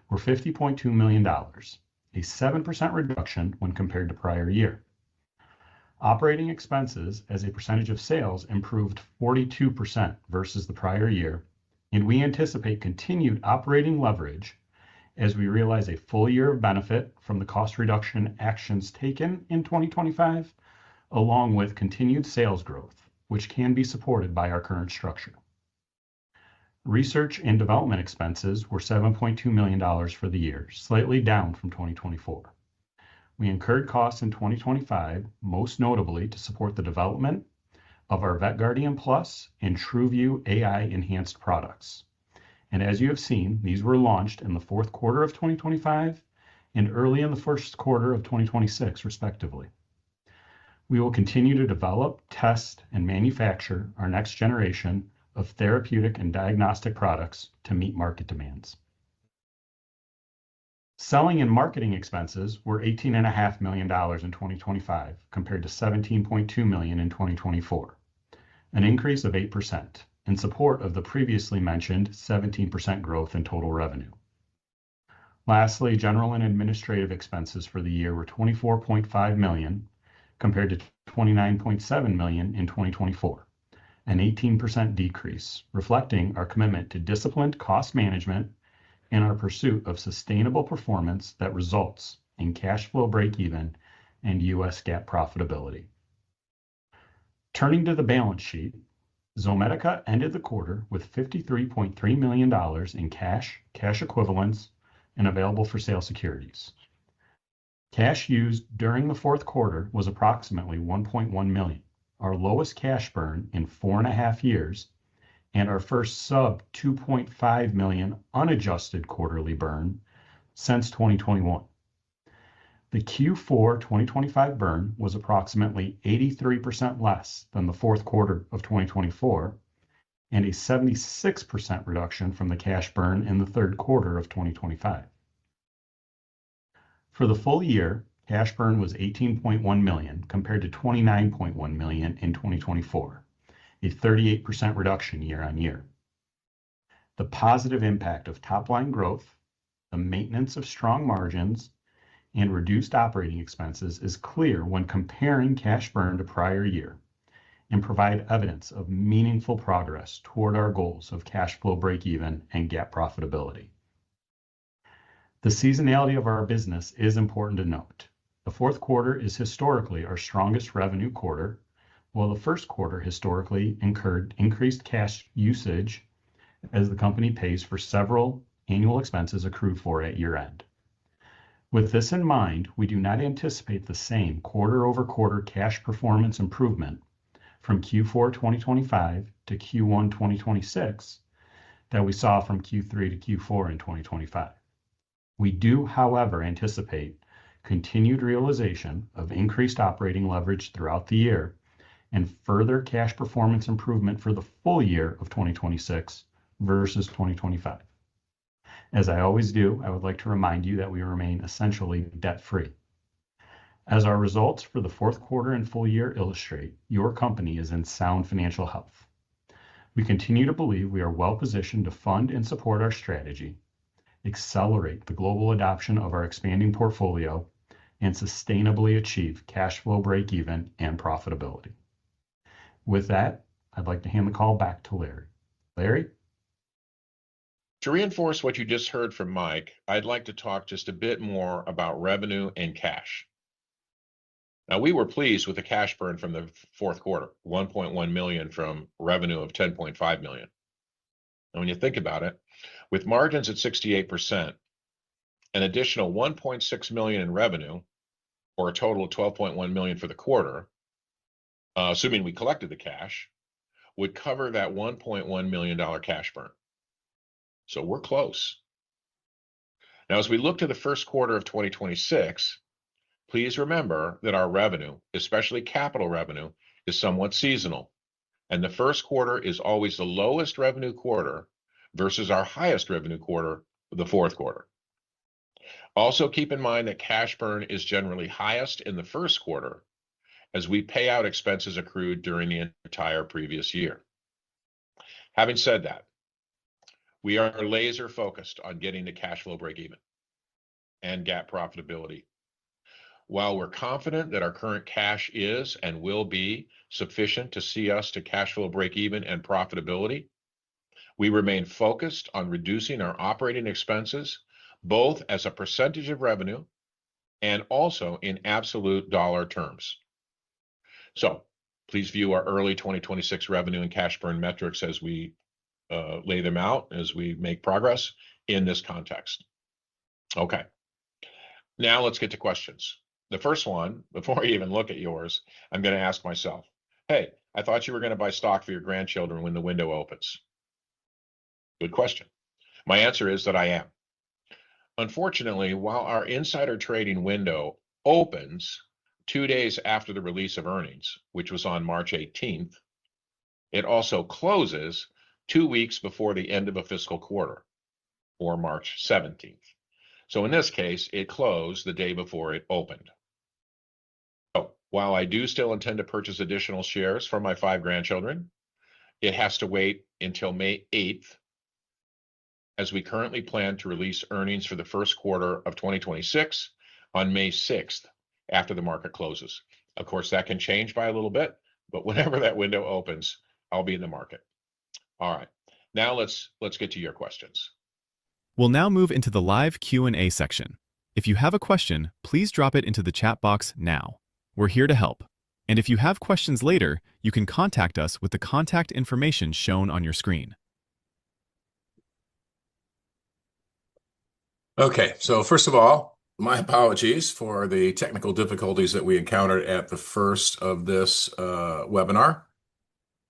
were $50.2 million, a 7% reduction when compared to prior year. Operating expenses as a percentage of sales improved 42% versus the prior year, and we anticipate continued operating leverage as we realize a full year of benefit from the cost reduction actions taken in 2025, along with continued sales growth, which can be supported by our current structure. Research and development expenses were $7.2 million for the year, slightly down from 2024. We incurred costs in 2025, most notably to support the development of our VETGuardian Plus and TRUVIEW AI enhanced products. And as you have seen, these were launched in the fourth quarter of 2025 and early in the first quarter of 2026, respectively. We will continue to develop, test, and manufacture our next generation of therapeutic and diagnostic products to meet market demands. Selling and marketing expenses were $18.5 million in 2025 compared to $17.2 million in 2024, an increase of 8% in support of the previously mentioned 17% growth in total revenue. Lastly, general and administrative expenses for the year were $24.5 million compared to $29.7 million in 2024, an 18% decrease, reflecting our commitment to disciplined cost management and our pursuit of sustainable performance that results in cash flow breakeven and US GAAP profitability. Turning to the balance sheet, Zomedica ended the quarter with $53.3 million in cash equivalents, and available for sale securities. Cash used during the fourth quarter was approximately $1.1 million, our lowest cash burn in 4.5 years, and our first sub $2.5 million unadjusted quarterly burn since 2021. The Q4 2025 burn was approximately 83% less than the fourth quarter of 2024 and a 76% reduction from the cash burn in the third quarter of 2025. For the full year, cash burn was $18.1 million compared to $29.1 million in 2024, a 38% reduction year on year. The positive impact of top-line growth, the maintenance of strong margins, and reduced operating expenses is clear when comparing cash burn to prior year and provide evidence of meaningful progress toward our goals of cash flow breakeven and GAAP profitability. The seasonality of our business is important to note. The fourth quarter is historically our strongest revenue quarter, while the first quarter historically incurred increased cash usage as the company pays for several annual expenses accrued for at year-end. With this in mind, we do not anticipate the same quarter-over-quarter cash performance improvement from Q4 2025 to Q1 2026 that we saw from Q3 to Q4 in 2025. We do, however, anticipate continued realization of increased operating leverage throughout the year and further cash performance improvement for the full year of 2026 versus 2025. As I always do, I would like to remind you that we remain essentially debt-free. As our results for the fourth quarter and full year illustrate, your company is in sound financial health. We continue to believe we are well positioned to fund and support our strategy, accelerate the global adoption of our expanding portfolio, and sustainably achieve cash flow break-even and profitability. With that, I'd like to hand the call back to Larry. Larry? To reinforce what you just heard from Mike, I'd like to talk just a bit more about revenue and cash. Now, we were pleased with the cash burn from the fourth quarter, $1.1 million from revenue of $10.5 million. And when you think about it, with margins at 68%, an additional $1.6 million in revenue, or a total of $12.1 million for the quarter, assuming we collected the cash, would cover that $1.1 million cash burn. So we're close. Now, as we look to the first quarter of 2026, please remember that our revenue, especially capital revenue, is somewhat seasonal, and the first quarter is always the lowest revenue quarter versus our highest revenue quarter, the fourth quarter. Also, keep in mind that cash burn is generally highest in the first quarter as we pay out expenses accrued during the entire previous year. Having said that, we are laser focused on getting to cash flow break-even and GAAP profitability. While we're confident that our current cash is and will be sufficient to see us to cash flow break-even and profitability, we remain focused on reducing our operating expenses, both as a percentage of revenue and also in absolute dollar terms. So please view our early 2026 revenue and cash burn metrics as we lay them out, as we make progress in this context. Okay, now let's get to questions. The first one, before I even look at yours, I'm going to ask myself, hey, I thought you were going to buy stock for your grandchildren when the window opens. Good question. My answer is that I am. Unfortunately, while our insider trading window opens 2 days after the release of earnings, which was on March 18th, it also closes 2 weeks before the end of a fiscal quarter, or March 17th. So in this case, it closed the day before it opened. So while I do still intend to purchase additional shares for my 5 grandchildren, it has to wait until May 8th, as we currently plan to release earnings for the first quarter of 2026 on May 6th, after the market closes. Of course, that can change by a little bit, but whenever that window opens, I'll be in the market. All right, now let's get to your questions. We'll now move into the live Q&A section. If you have a question, please drop it into the chat box now. We're here to help. And if you have questions later, you can contact us with the contact information shown on your screen. Okay, so first of all, my apologies for the technical difficulties that we encountered at the first of this webinar.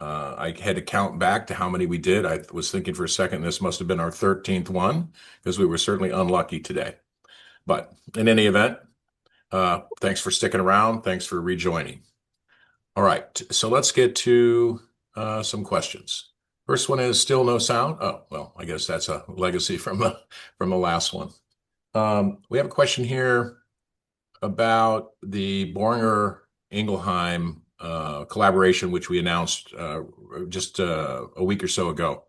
I had to count back to how many we did. I was thinking for a second this must have been our 13th one, because we were certainly unlucky today. But in any event, thanks for sticking around. Thanks for rejoining. All right, so let's get to some questions. First one is still no sound. Oh, well, I guess that's a legacy from the last one. We have a question here about the Boehringer Ingelheim collaboration, which we announced just a week or so ago.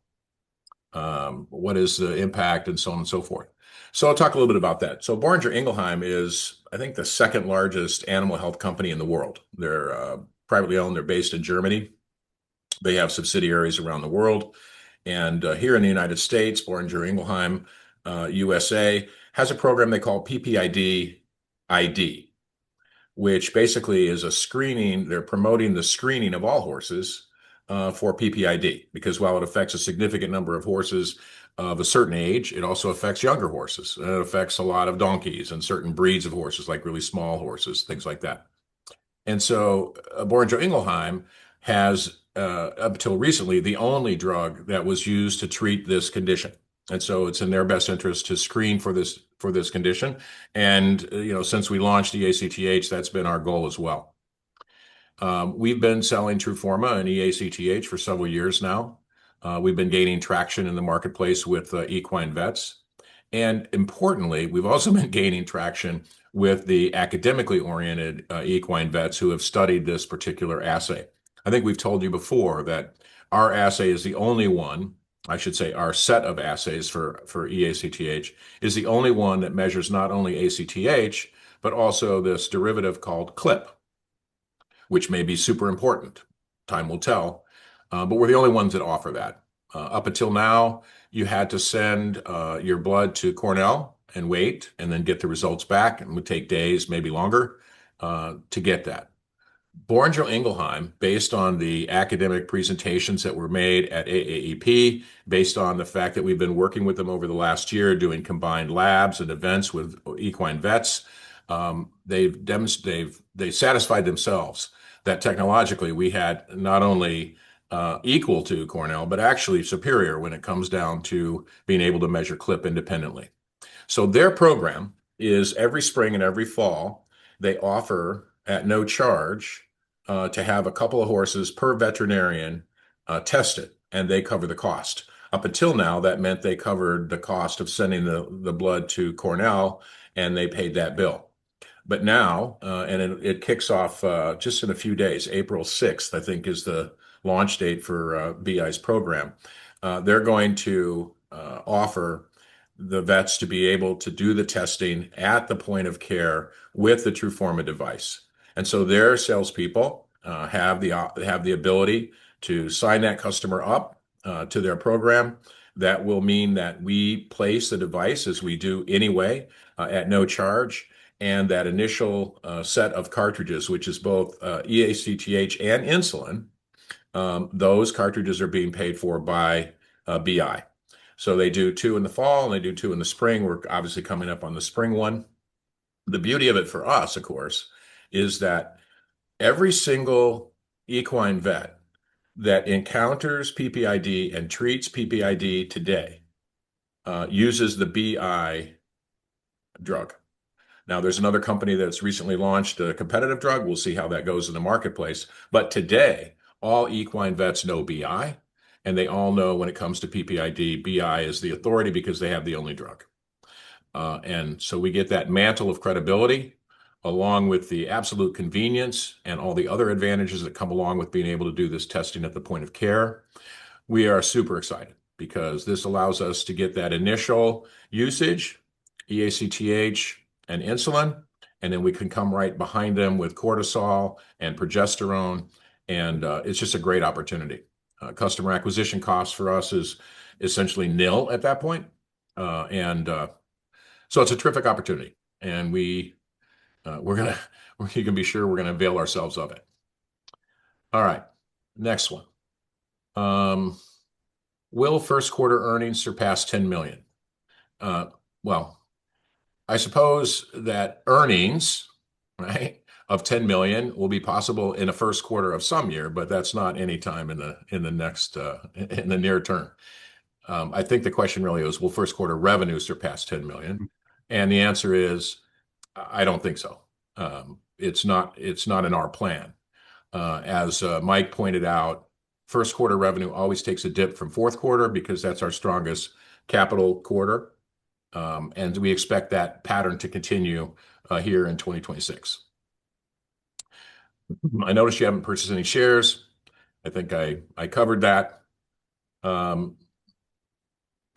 What is the impact and so on and so forth. So I'll talk a little bit about that. So Boehringer Ingelheim is, I think, the second largest animal health company in the world. They're privately owned. They're based in Germany. They have subsidiaries around the world. And here in the United States, Boehringer Ingelheim, USA, has a program they call PPID ID, which basically is a screening. They're promoting the screening of all horses for PPID, because while it affects a significant number of horses of a certain age, it also affects younger horses. It affects a lot of donkeys and certain breeds of horses, like really small horses, things like that. And so Boehringer Ingelheim has up until recently, the only drug that was used to treat this condition. And so it's in their best interest to screen for this condition. And since we launched eACTH, that's been our goal as well. We've been selling Truforma and eACTH for several years now. We've been gaining traction in the marketplace with equine vets. And importantly, we've also been gaining traction with the academically oriented equine vets who have studied this particular assay. I think we've told you before that our assay is the only one, I should say our set of assays for eACTH is the only one that measures not only ACTH, but also this derivative called CLIP, which may be super important. Time will tell. But we're the only ones that offer that. Up until now, you had to send your blood to Cornell and wait and then get the results back. And it would take days, maybe longer, to get that. Boehringer Ingelheim, based on the academic presentations that were made at AAEP, based on the fact that we've been working with them over the last year, doing combined labs and events with equine vets, they satisfied themselves that technologically we had not only equal to Cornell, but actually superior when it comes down to being able to measure CLIP independently. So their program is every spring and every fall, they offer at no charge to have a couple of horses per veterinarian tested, and they cover the cost. Up until now, that meant they covered the cost of sending the blood to Cornell, and they paid that bill. But now, and it kicks off just in a few days, April 6th, I think is the launch date for BI's program. They're going to offer the vets to be able to do the testing at the point of care with the Truforma device. And so their salespeople have the ability to sign that customer up to their program. That will mean that we place the device, as we do anyway, at no charge. And that initial set of cartridges, which is both eACTH and insulin, those cartridges are being paid for by BI. So they do 2 in the fall and they do 2 in the spring. We're obviously coming up on the spring one. The beauty of it for us, of course, is that every single equine vet that encounters PPID and treats PPID today uses the BI drug. Now, there's another company that's recently launched a competitive drug. We'll see how that goes in the marketplace. But today, all equine vets know BI, and they all know when it comes to PPID, BI is the authority because they have the only drug. And so we get that mantle of credibility along with the absolute convenience and all the other advantages that come along with being able to do this testing at the point of care. We are super excited because this allows us to get that initial usage, eACTH and insulin, and then we can come right behind them with cortisol and progesterone, and it's just a great opportunity. Customer acquisition cost for us is essentially nil at that point, so it's a terrific opportunity, and you can be sure we're gonna avail ourselves of it. All right, next one. Will first quarter earnings surpass 10 million? Well, I suppose that earnings, right, of 10 million will be possible in a first quarter of some year, but that's not any time in the near term. I think the question really is, will first quarter revenue surpass 10 million? And the answer is, I don't think so. It's not in our plan. As Mike pointed out, first quarter revenue always takes a dip from fourth quarter because that's our strongest capital quarter. And we expect that pattern to continue here in 2026. I noticed you haven't purchased any shares. I think I covered that.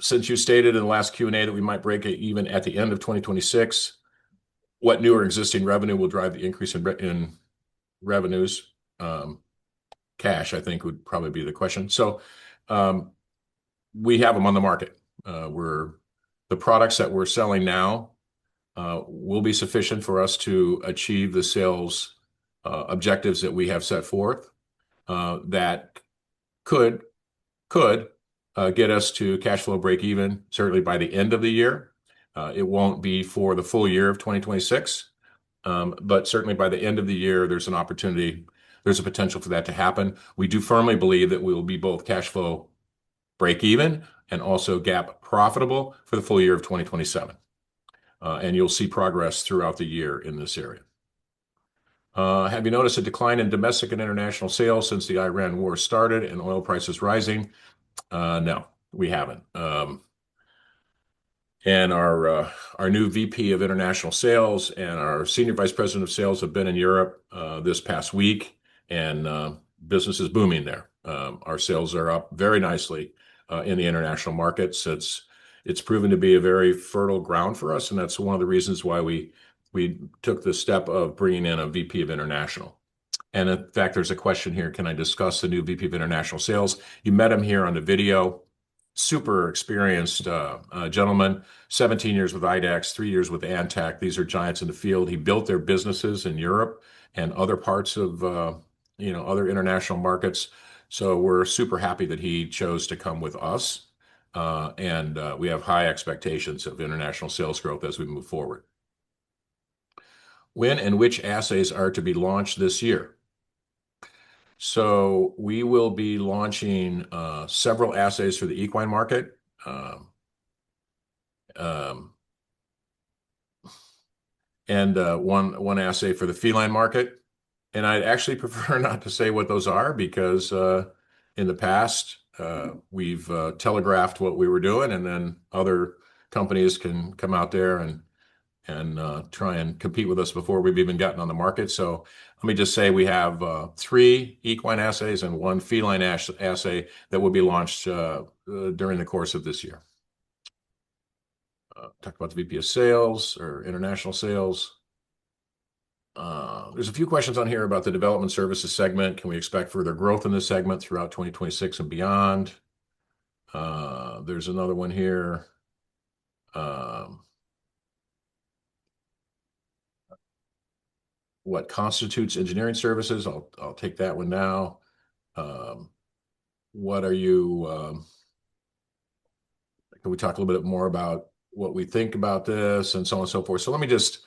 Since you stated in the last Q&A that we might break it even at the end of 2026, what new or existing revenue will drive the increase in revenues? Cash, I think, would probably be the question. So we have them on the market. The products that we're selling now will be sufficient for us to achieve the sales objectives that we have set forth. That could get us to cash flow break even, certainly by the end of the year. It won't be for the full year of 2026, but certainly by the end of the year, there's an opportunity there's a potential for that to happen. We do firmly believe that we will be both cash flow break even and also GAAP profitable for the full year of 2027. And you'll see progress throughout the year in this area. Have you noticed a decline in domestic and international sales since the Iran war started and oil prices rising? No, we haven't. And our new VP of International Sales and our Senior Vice President of Sales have been in Europe this past week, and business is booming there. Our sales are up very nicely in the international markets. It's proven to be a very fertile ground for us, and that's one of the reasons why we took the step of bringing in a VP of International. And in fact, there's a question here, can I discuss the new VP of International Sales? You met him here on the video. Super experienced gentleman, 17 years with IDEX, 3 years with Antec. These are giants in the field. He built their businesses in Europe and other parts of other international markets. So we're super happy that he chose to come with us. And we have high expectations of international sales growth as we move forward. When and which assays are to be launched this year? So we will be launching several assays for the equine market. And one assay for the feline market. And I'd actually prefer not to say what those are because in the past, we've telegraphed what we were doing, and then other companies can come out there and try and compete with us before we've even gotten on the market. So let me just say we have 3 equine assays and 1 feline assay that will be launched during the course of this year. Talk about the VP of Sales or international sales. There's a few questions on here about the development services segment. Can we expect further growth in this segment throughout 2026 and beyond? There's another one here. What constitutes engineering services? I'll take that one now. What are you? Can we talk a little bit more about what we think about this and so on and so forth? So let me just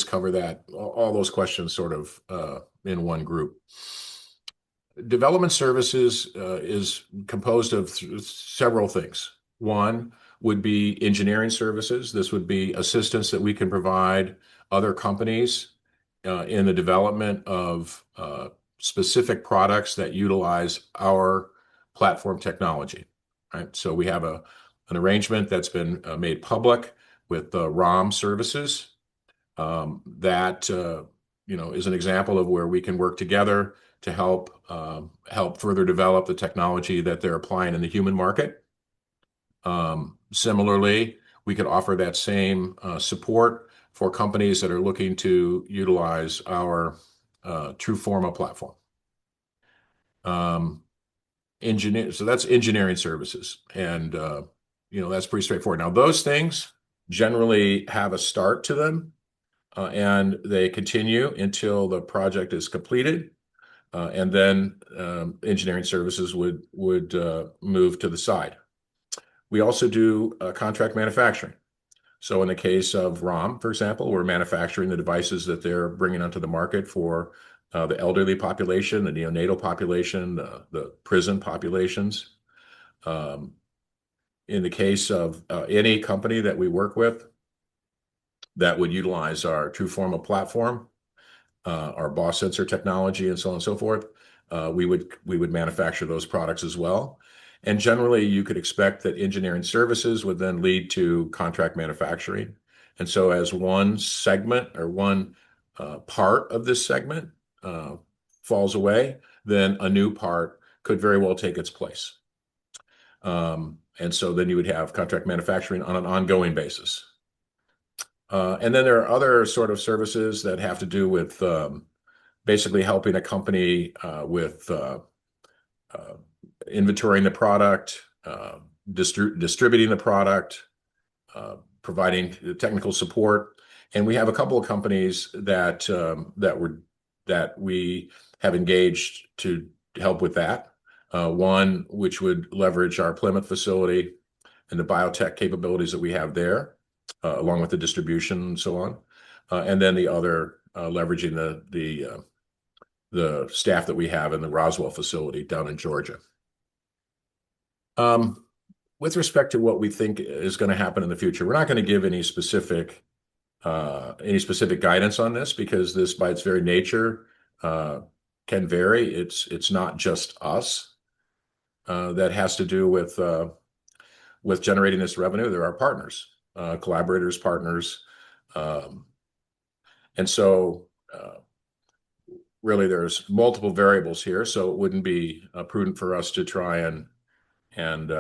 cover that, all those questions sort of in one group. Development services is composed of several things. One would be engineering services. This would be assistance that we can provide other companies in the development of specific products that utilize our platform technology. Right? So we have an arrangement that's been made public with ROM services. That is an example of where we can work together to help further develop the technology that they're applying in the human market. Similarly, we could offer that same support for companies that are looking to utilize our TRUFORMA platform. So that's engineering services, and that's pretty straightforward. Now, those things generally have a start to them, and they continue until the project is completed, and then engineering services would move to the side. We also do contract manufacturing. So in the case of ROM, for example, we're manufacturing the devices that they're bringing onto the market for the elderly population, the neonatal population, the prison populations. In the case of any company that we work with that would utilize our TRUFORMA platform, our BOSS sensor technology, and so on and so forth, we would manufacture those products as well. And generally, you could expect that engineering services would then lead to contract manufacturing. And so as one segment or one part of this segment falls away, then a new part could very well take its place. And so then you would have contract manufacturing on an ongoing basis. And then there are other sort of services that have to do with basically helping a company with inventorying the product, distributing the product, providing technical support. And we have a couple of companies that we have engaged to help with that. One which would leverage our Plymouth facility and the biotech capabilities that we have there, along with the distribution and so on. And then the other leveraging the staff that we have in the Roswell facility down in Georgia. With respect to what we think is going to happen in the future, we're not going to give any specific guidance on this, because this, by its very nature, can vary. It's not just us that has to do with generating this revenue. There are partners, collaborators, partners, and so really there's multiple variables here. So it wouldn't be prudent for us to try and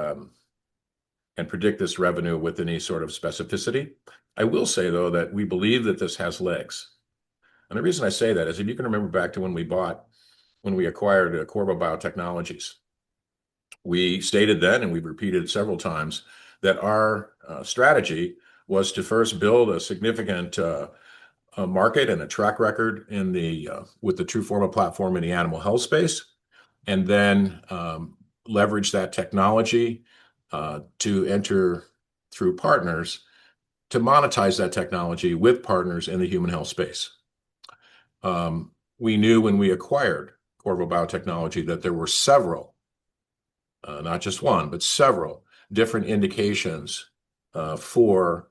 predict this revenue with any sort of specificity. I will say, though, that we believe that this has legs. And the reason I say that is, if you can remember back to when we acquired Qorvo Biotechnologies, we stated then, and we've repeated several times, that our strategy was to first build a significant market and a track record with the TRUFORMA platform in the animal health space, and then leverage that technology to enter through partners to monetize that technology with partners in the human health space. We knew when we acquired Qorvo Biotechnology that there were several, not just one, but several different indications for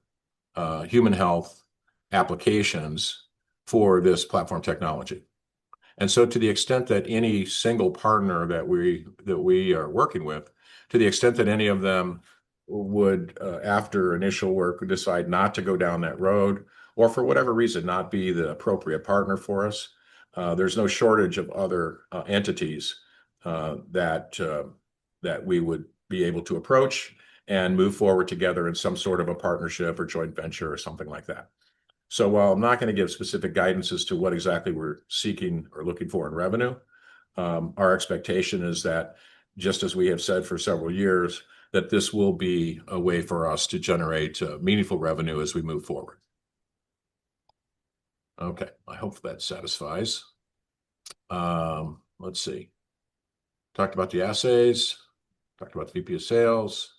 human health applications for this platform technology. And so to the extent that any single partner that we are working with, to the extent that any of them would, after initial work, decide not to go down that road, or for whatever reason, not be the appropriate partner for us, there's no shortage of other entities that we would be able to approach and move forward together in some sort of a partnership or joint venture or something like that. So while I'm not going to give specific guidance as to what exactly we're seeking or looking for in revenue, our expectation is that, just as we have said for several years, that this will be a way for us to generate meaningful revenue as we move forward. Okay, I hope that satisfies. Let's see. Talked about the assays, talked about the VP of sales,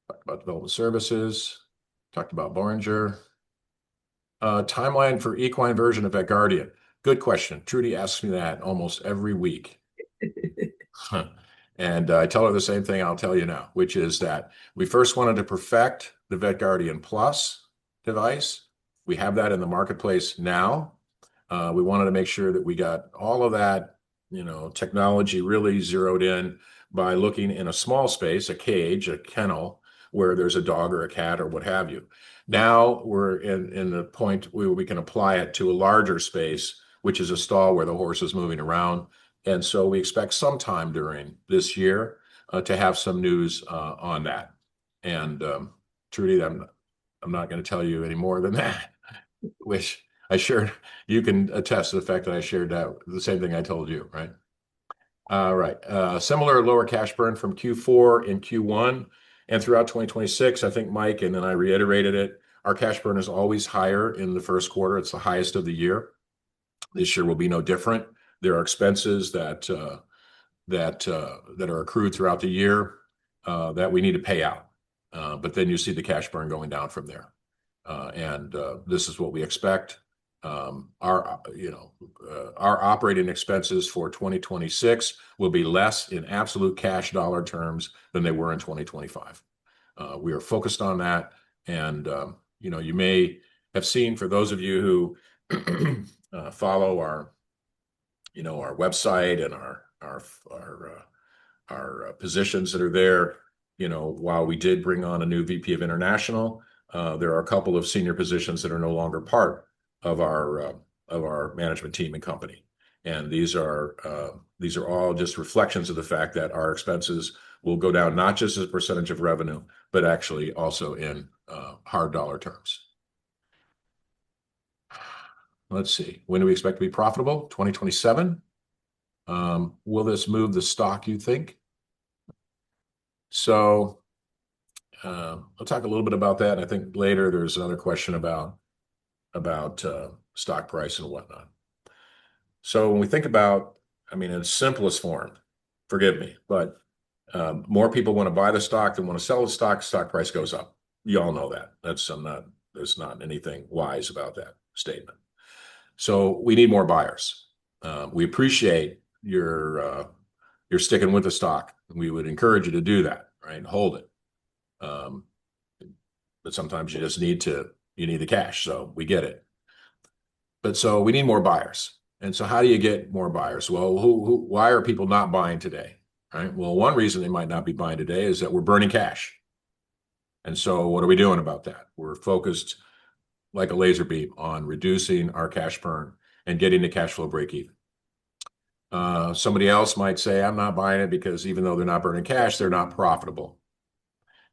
talked about development services, talked about Boehringer. Timeline for equine version of VetGuardian. Good question. Trudy asks me that almost every week. And I tell her the same thing I'll tell you now, which is that we first wanted to perfect the VetGuardian Plus device. We have that in the marketplace now. We wanted to make sure that we got all of that, technology really zeroed in by looking in a small space, a cage, a kennel, where there's a dog or a cat or what have you. Now we're in the point where we can apply it to a larger space, which is a stall where the horse is moving around. And so we expect sometime during this year to have some news on that. And Trudy, I'm not going to tell you any more than that, which I shared. You can attest to the fact that I shared the same thing I told you, right? All right. Similar lower cash burn from Q4 and Q1 and throughout 2026. I think Mike, and then I reiterated it, our cash burn is always higher in the first quarter. It's the highest of the year. This year will be no different. There are expenses that are accrued throughout the year that we need to pay out. But then you see the cash burn going down from there. And this is what we expect. Our operating expenses for 2026 will be less in absolute cash dollar terms than they were in 2025. We are focused on that. And, you may have seen, for those of you who follow our website and our positions that are there, while we did bring on a new VP of International, there are a couple of senior positions that are no longer part of our management team and company. And these are all just reflections of the fact that our expenses will go down, not just as a percentage of revenue, but actually also in hard dollar terms. Let's see. When do we expect to be profitable? 2027. Will this move the stock, you think? So I'll talk a little bit about that. I think later there's another question about stock price and whatnot. So when we think about, in its simplest form, forgive me, but more people want to buy the stock than want to sell the stock. Stock price goes up. You all know that. There's not anything wise about that statement. So we need more buyers. We appreciate your sticking with the stock. We would encourage you to do that, right? Hold it. But sometimes you just need the cash, so we get it. But so we need more buyers. And so how do you get more buyers? Well, why are people not buying today? Right? Well, one reason they might not be buying today is that we're burning cash. And so what are we doing about that? We're focused like a laser beam on reducing our cash burn and getting the cash flow break even. Somebody else might say, I'm not buying it because even though they're not burning cash, they're not profitable.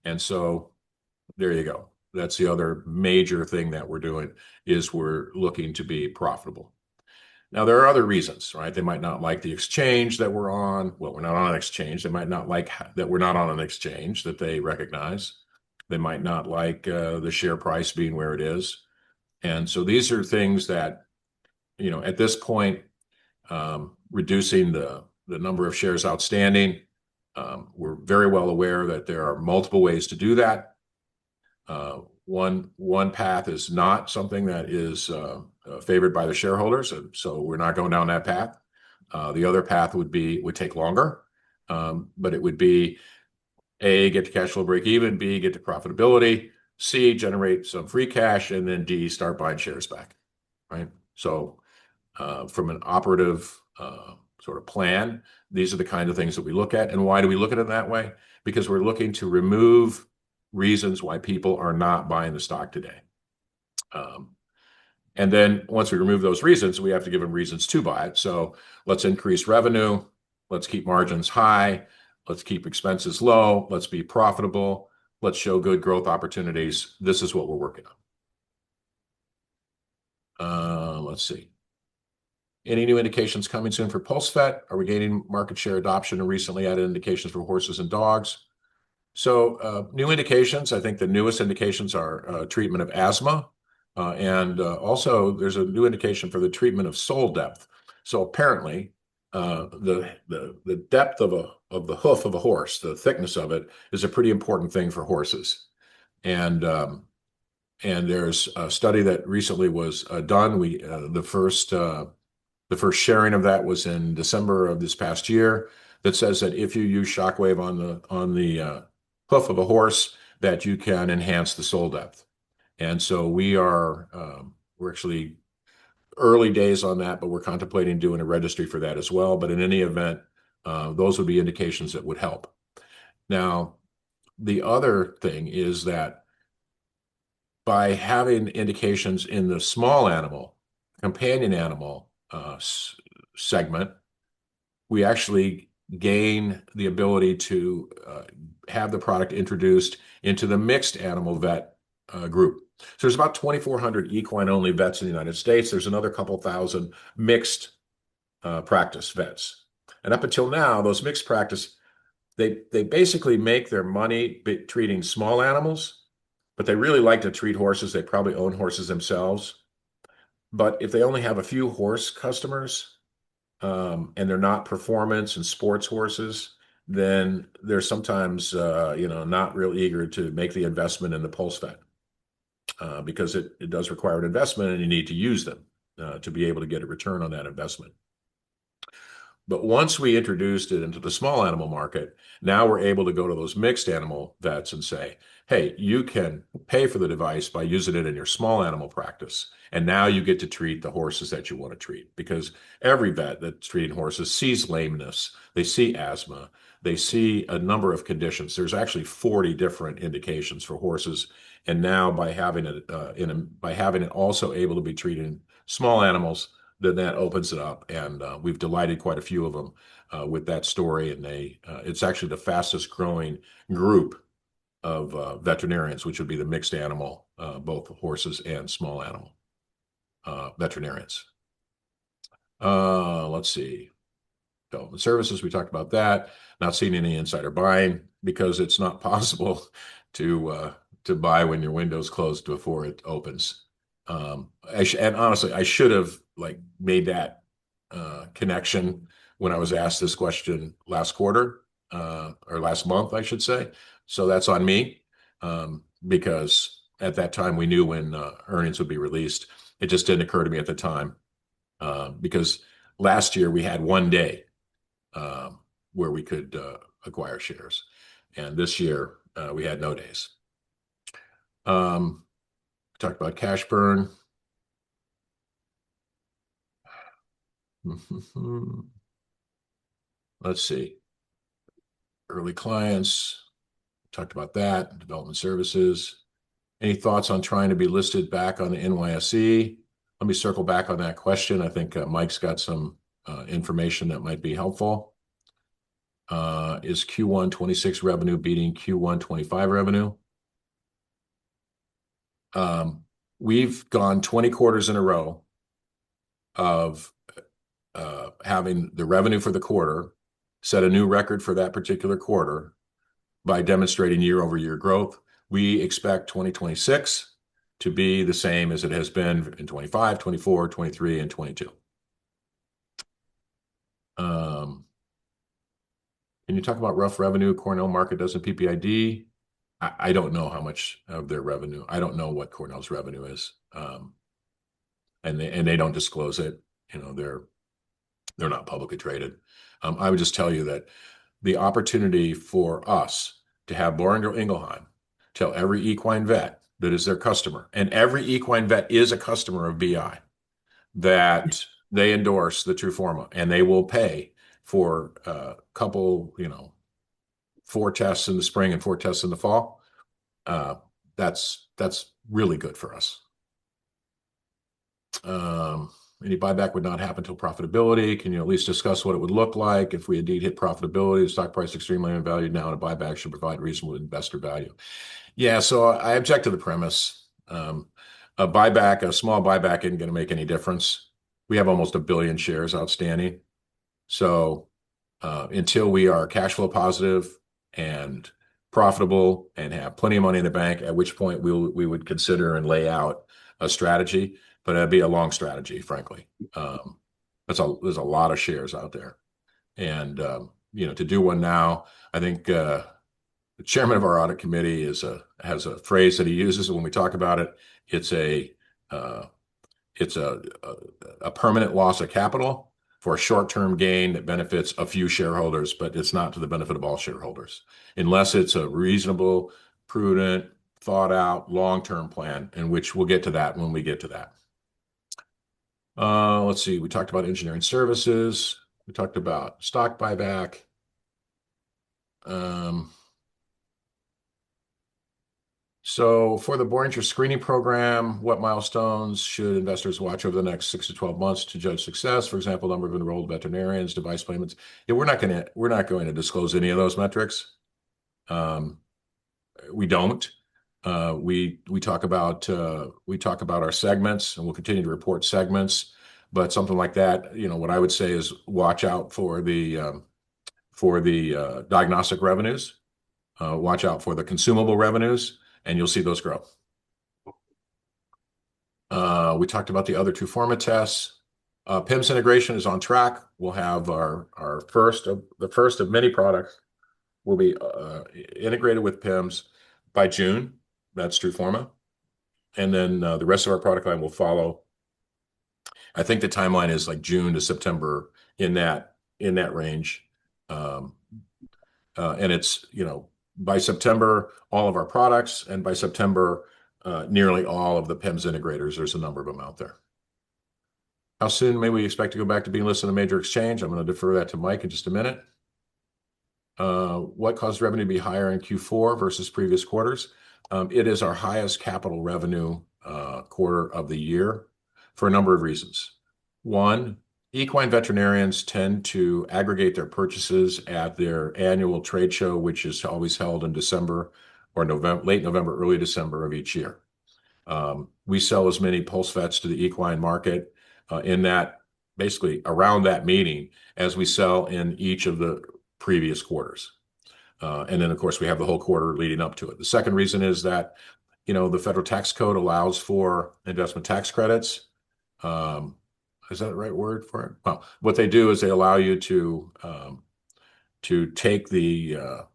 And so there you go. That's the other major thing that we're doing is we're looking to be profitable. Now, there are other reasons, right? They might not like the exchange that we're on. Well, we're not on an exchange. They might not like that we're not on an exchange that they recognize. They might not like the share price being where it is. And so these are things that, at this point, reducing the number of shares outstanding, we're very well aware that there are multiple ways to do that. One path is not something that is favored by the shareholders, and so we're not going down that path. The other path would take longer, but it would be A, get to cash flow break even, B, get to profitability, C, generate some free cash, and then D, start buying shares back, right? So from an operative sort of plan, these are the kind of things that we look at. And why do we look at it that way? Because we're looking to remove reasons why people are not buying the stock today. And then once we remove those reasons, we have to give them reasons to buy it. So let's increase revenue. Let's keep margins high. Let's keep expenses low. Let's be profitable. Let's show good growth opportunities. This is what we're working on. Let's see. Any new indications coming soon for PulseVet? Are we gaining market share adoption and recently added indications for horses and dogs? So new indications, I think the newest indications are treatment of asthma. And also there's a new indication for the treatment of sole depth. So apparently the depth of the hoof of a horse, the thickness of it, is a pretty important thing for horses. And there's a study that recently was done. The first sharing of that was in December of this past year, that says that if you use shockwave on the hoof of a horse, that you can enhance the sole depth. And so we're actually early days on that, but we're contemplating doing a registry for that as well. But in any event, those would be indications that would help. Now, the other thing is that by having indications in the small animal, companion animal segment, we actually gain the ability to have the product introduced into the mixed animal vet group. So there's about 2,400 equine-only vets in the United States. There's another couple thousand mixed practice vets. And up until now, those mixed practice, they basically make their money treating small animals, but they really like to treat horses. They probably own horses themselves. But if they only have a few horse customers, and they're not performance and sports horses, then they're sometimes not real eager to make the investment in the PulseVet because it does require an investment and you need to use them to be able to get a return on that investment. But once we introduced it into the small animal market, now we're able to go to those mixed animal vets and say, hey, you can pay for the device by using it in your small animal practice. And now you get to treat the horses that you want to treat, because every vet that's treating horses sees lameness, they see asthma, they see a number of conditions. There's actually 40 different indications for horses. And now by having it also able to be treated in small animals, then that opens it up. And we've delighted quite a few of them with that story. And it's actually the fastest growing group of veterinarians, which would be the mixed animal, both horses and small animal veterinarians. Let's see. Development services, we talked about that. Not seeing any insider buying because it's not possible to buy when your window's closed before it opens. And honestly, I should have made that connection when I was asked this question last quarter or last month, I should say. So that's on me because at that time we knew when earnings would be released. It just didn't occur to me at the time because last year we had 1 day where we could acquire shares, and this year we had no days. Talked about cash burn. Let's see. Early clients, talked about that. Development services. Any thoughts on trying to be listed back on the NYSE? Let me circle back on that question. I think Mike's got some information that might be helpful. Is Q1 26 revenue beating Q1 25 revenue? We've gone 20 quarters in a row of having the revenue for the quarter set a new record for that particular quarter by demonstrating year-over-year growth. We expect 2026 to be the same as it has been in 25, 24, 23, and 22. Can you talk about rough revenue Cornell market does in PPID? I don't know how much of their revenue. I don't know what Cornell's revenue is, and they don't disclose it. You know, they're not publicly traded. I would just tell you that the opportunity for us to have Boehringer Ingelheim tell every equine vet that is their customer, and every equine vet is a customer of BI, that they endorse the TRUFORMA and they will pay for a couple, 4 tests in the spring and 4 tests in the fall. That's really good for us. Any buyback would not happen until profitability. Can you at least discuss what it would look like if we indeed hit profitability? The stock price extremely undervalued now, and a buyback should provide reasonable investor value. Yeah, so I object to the premise. A buyback, a small buyback, isn't going to make any difference. We have almost 1 billion shares outstanding. So until we are cash flow positive and profitable and have plenty of money in the bank, at which point we would consider and lay out a strategy. But it'd be a long strategy, frankly. There's a lot of shares out there, and to do one now, I think the chairman of our audit committee has a phrase that he uses when we talk about it. It's a permanent loss of capital for a short-term gain that benefits a few shareholders, but it's not to the benefit of all shareholders, unless it's a reasonable, prudent, thought-out, long-term plan, in which we'll get to that when we get to that. Let's see. We talked about engineering services. We talked about stock buyback. So for the Boehringer screening program, what milestones should investors watch over the next 6 to 12 months to judge success? For example, number of enrolled veterinarians, device payments. Yeah, we're not going to disclose any of those metrics. We don't. We talk about our segments, and we'll continue to report segments. But something like that, what I would say is watch out for the diagnostic revenues, watch out for the consumable revenues, and you'll see those grow. We talked about the other TRUFORMA tests. PIMS integration is on track. We'll have the first of many products will be integrated with PIMS by June. That's TRUFORMA. And then the rest of our product line will follow. I think the timeline is like June to September, in that range. And it's, by September, all of our products, and by September, nearly all of the PIMS integrators. There's a number of them out there. How soon may we expect to go back to being listed on a major exchange? I'm going to defer that to Mike in just a minute. What caused revenue to be higher in Q4 versus previous quarters? It is our highest capital revenue quarter of the year for a number of reasons. One, equine veterinarians tend to aggregate their purchases at their annual trade show, which is always held in December or late November, early December of each year. We sell as many PulseVets to the equine market in that, basically around that meeting, as we sell in each of the previous quarters. And then, of course, we have the whole quarter leading up to it. The second reason is that, the federal tax code allows for investment tax credits. Is that the right word for it? Well, what they do is they allow you to take the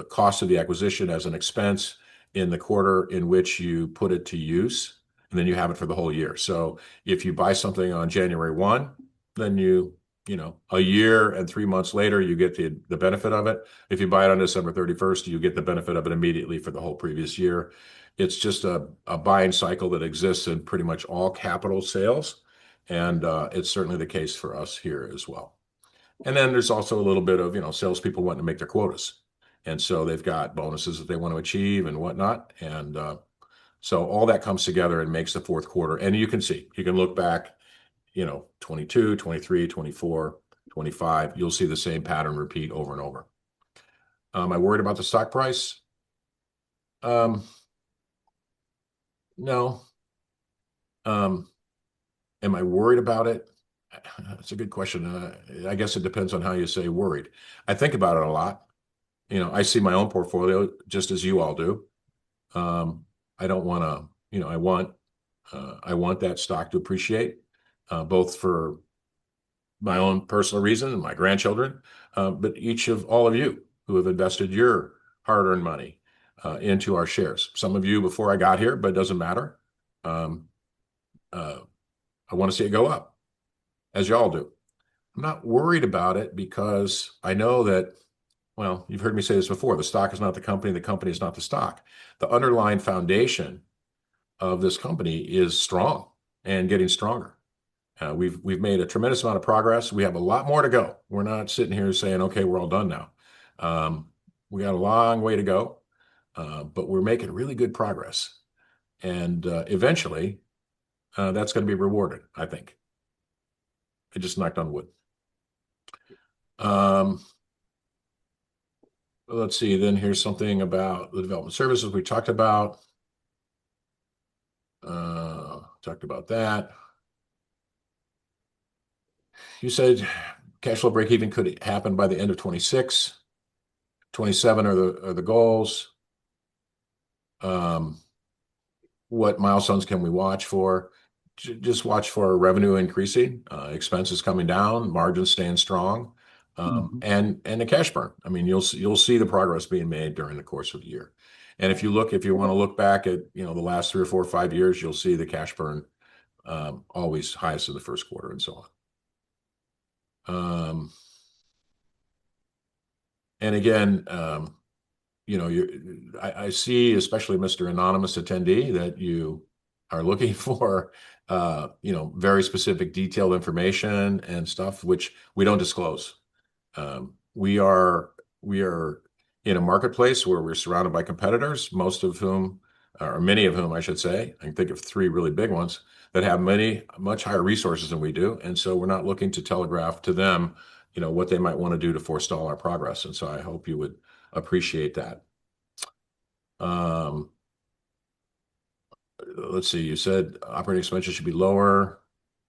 cost of the acquisition as an expense in the quarter in which you put it to use, and then you have it for the whole year. So if you buy something on January 1, then you a year and 3 months later, you get the benefit of it. If you buy it on December 31st, you get the benefit of it immediately for the whole previous year. It's just a buying cycle that exists in pretty much all capital sales. And it's certainly the case for us here as well. And then there's also a little bit of, salespeople wanting to make their quotas. And so they've got bonuses that they want to achieve and whatnot. And so all that comes together and makes the fourth quarter. And you can look back, 22, 23, 24, 25. You'll see the same pattern repeat over and over. Am I worried about the stock price? No. Am I worried about it? That's a good question. I guess it depends on how you say worried. I think about it a lot. I see my own portfolio just as you all do. I don't want to, I want that stock to appreciate, both for my own personal reason and my grandchildren, but all of you who have invested your hard-earned money into our shares. Some of you before I got here, but it doesn't matter. I want to see it go up, as y'all do. I'm not worried about it because I know that, well, you've heard me say this before, the stock is not the company is not the stock. The underlying foundation of this company is strong and getting stronger. We've made a tremendous amount of progress. We have a lot more to go. We're not sitting here saying, okay, we're all done now. We got a long way to go, but we're making really good progress. And eventually, that's going to be rewarded, I think. I just knocked on wood. Let's see, then here's something about the development services we talked about. Talked about that. You said cash flow break even could happen by the end of 26. 27 are the goals. What milestones can we watch for? Just watch for revenue increasing, expenses coming down, margins staying strong, and the cash burn. I mean, you'll see the progress being made during the course of the year. And if you want to look back at the last 3 or 4 or 5 years, you'll see the cash burn always highest in the first quarter and so on. And again, I see, especially Mr. Anonymous attendee, that you are looking for very specific detailed information and stuff which we don't disclose. We are in a marketplace where we're surrounded by competitors, most of whom, or many of whom I should say, I can think of 3 really big ones that have much higher resources than we do. And so we're not looking to telegraph to them, what they might want to do to forestall our progress. And so I hope you would appreciate that. Let's see, you said operating expenses should be lower.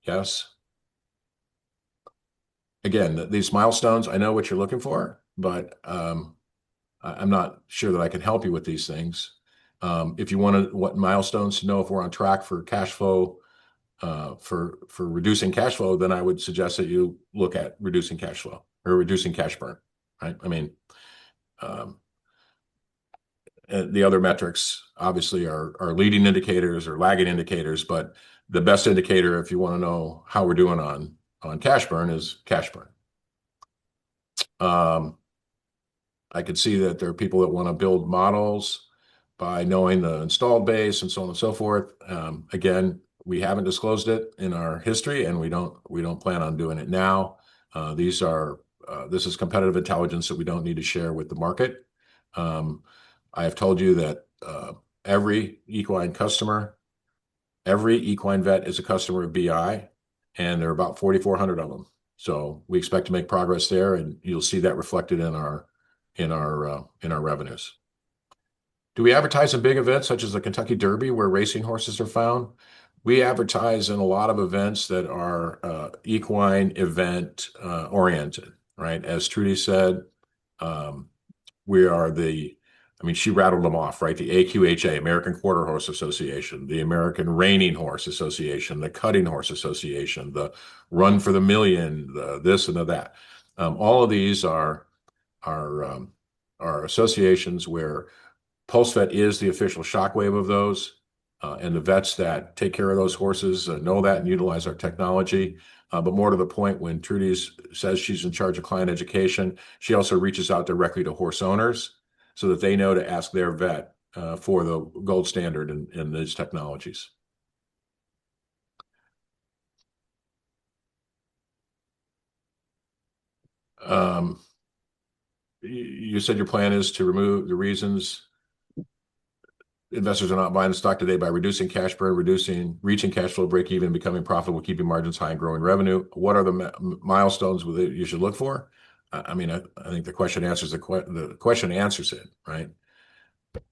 Yes. Again, these milestones, I know what you're looking for, but I'm not sure that I can help you with these things. If you what milestones to know if we're on track for cash flow, for reducing cash flow, then I would suggest that you look at reducing cash flow or reducing cash burn, right? I mean, the other metrics obviously are leading indicators or lagging indicators, but the best indicator, if you want to know how we're doing on cash burn, is cash burn. I could see that there are people that want to build models by knowing the installed base and so on and so forth. Again, we haven't disclosed it in our history, and we don't plan on doing it now. This is competitive intelligence that we don't need to share with the market. I have told you that every equine customer, every equine vet is a customer of BI, and there are about 4,400 of them. So we expect to make progress there, and you'll see that reflected in our revenues. Do we advertise in big events such as the Kentucky Derby, where racing horses are found? We advertise in a lot of events that are equine event oriented, right? As Trudy said, we are she rattled them off, right? The AQHA, American Quarter Horse Association, the American Reining Horse Association, the Cutting Horse Association, the Run for the Million, the this and the that. All of these are associations where PulseVet is the official shockwave of those. And the vets that take care of those horses know that and utilize our technology. But more to the point, when Trudy says she's in charge of client education, she also reaches out directly to horse owners so that they know to ask their vet for the gold standard in these technologies. You said your plan is to remove the reasons investors are not buying the stock today by reducing cash burn, reaching cash flow break even, becoming profitable, keeping margins high, and growing revenue. What are the milestones that you should look for? I mean, I think the question answers the question answers it, right?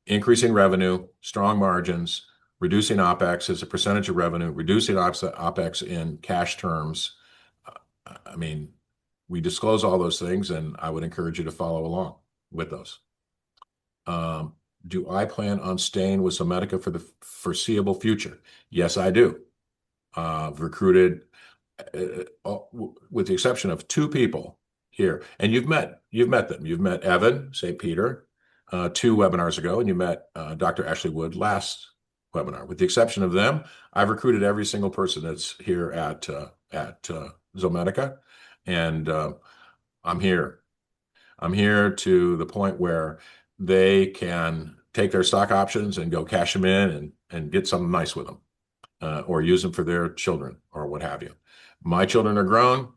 Increasing revenue, strong margins, reducing OpEx as a percentage of revenue, reducing OpEx in cash terms. I mean, we disclose all those things, and I would encourage you to follow along with those. Do I plan on staying with Zomedica for the foreseeable future? Yes, I do. I've recruited, with the exception of 2 people here, and you've met them. You've met Evan St. Peter 2 webinars ago, and you met Dr. Ashley Wood last webinar. With the exception of them, I've recruited every single person that's here at Zomedica, and I'm here. I'm here to the point where they can take their stock options and go cash them in and get something nice with them, or use them for their children or what have you. My children are grown.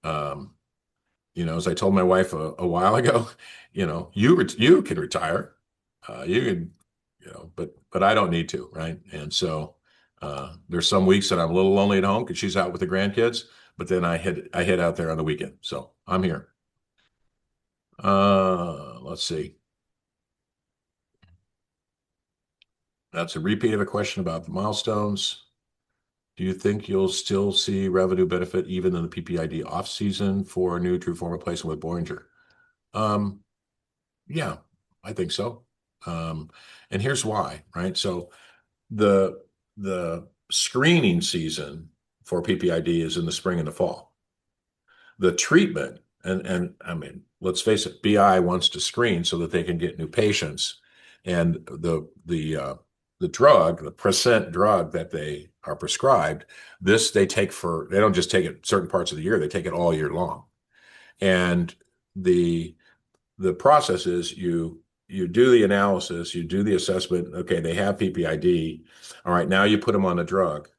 As I told my wife a while ago, you can retire, you can, but I don't need to, right? And so there's some weeks that I'm a little lonely at home because she's out with the grandkids, but then I head out there on the weekend. So I'm here. Let's see. That's a repeat of a question about the milestones. Do you think you'll still see revenue benefit even in the PPID off season for a new TRUFORM replacement with Boehringer? Yeah, I think so. And here's why, right? So the screening season for PPID is in the spring and the fall. The treatment, and I mean, let's face it, BI wants to screen so that they can get new patients, and the drug, the percent drug that they are prescribed, they don't just take it certain parts of the year, they take it all year long. And the process is you do the analysis, you do the assessment, okay, they have PPID, all right, now you put them on the drug.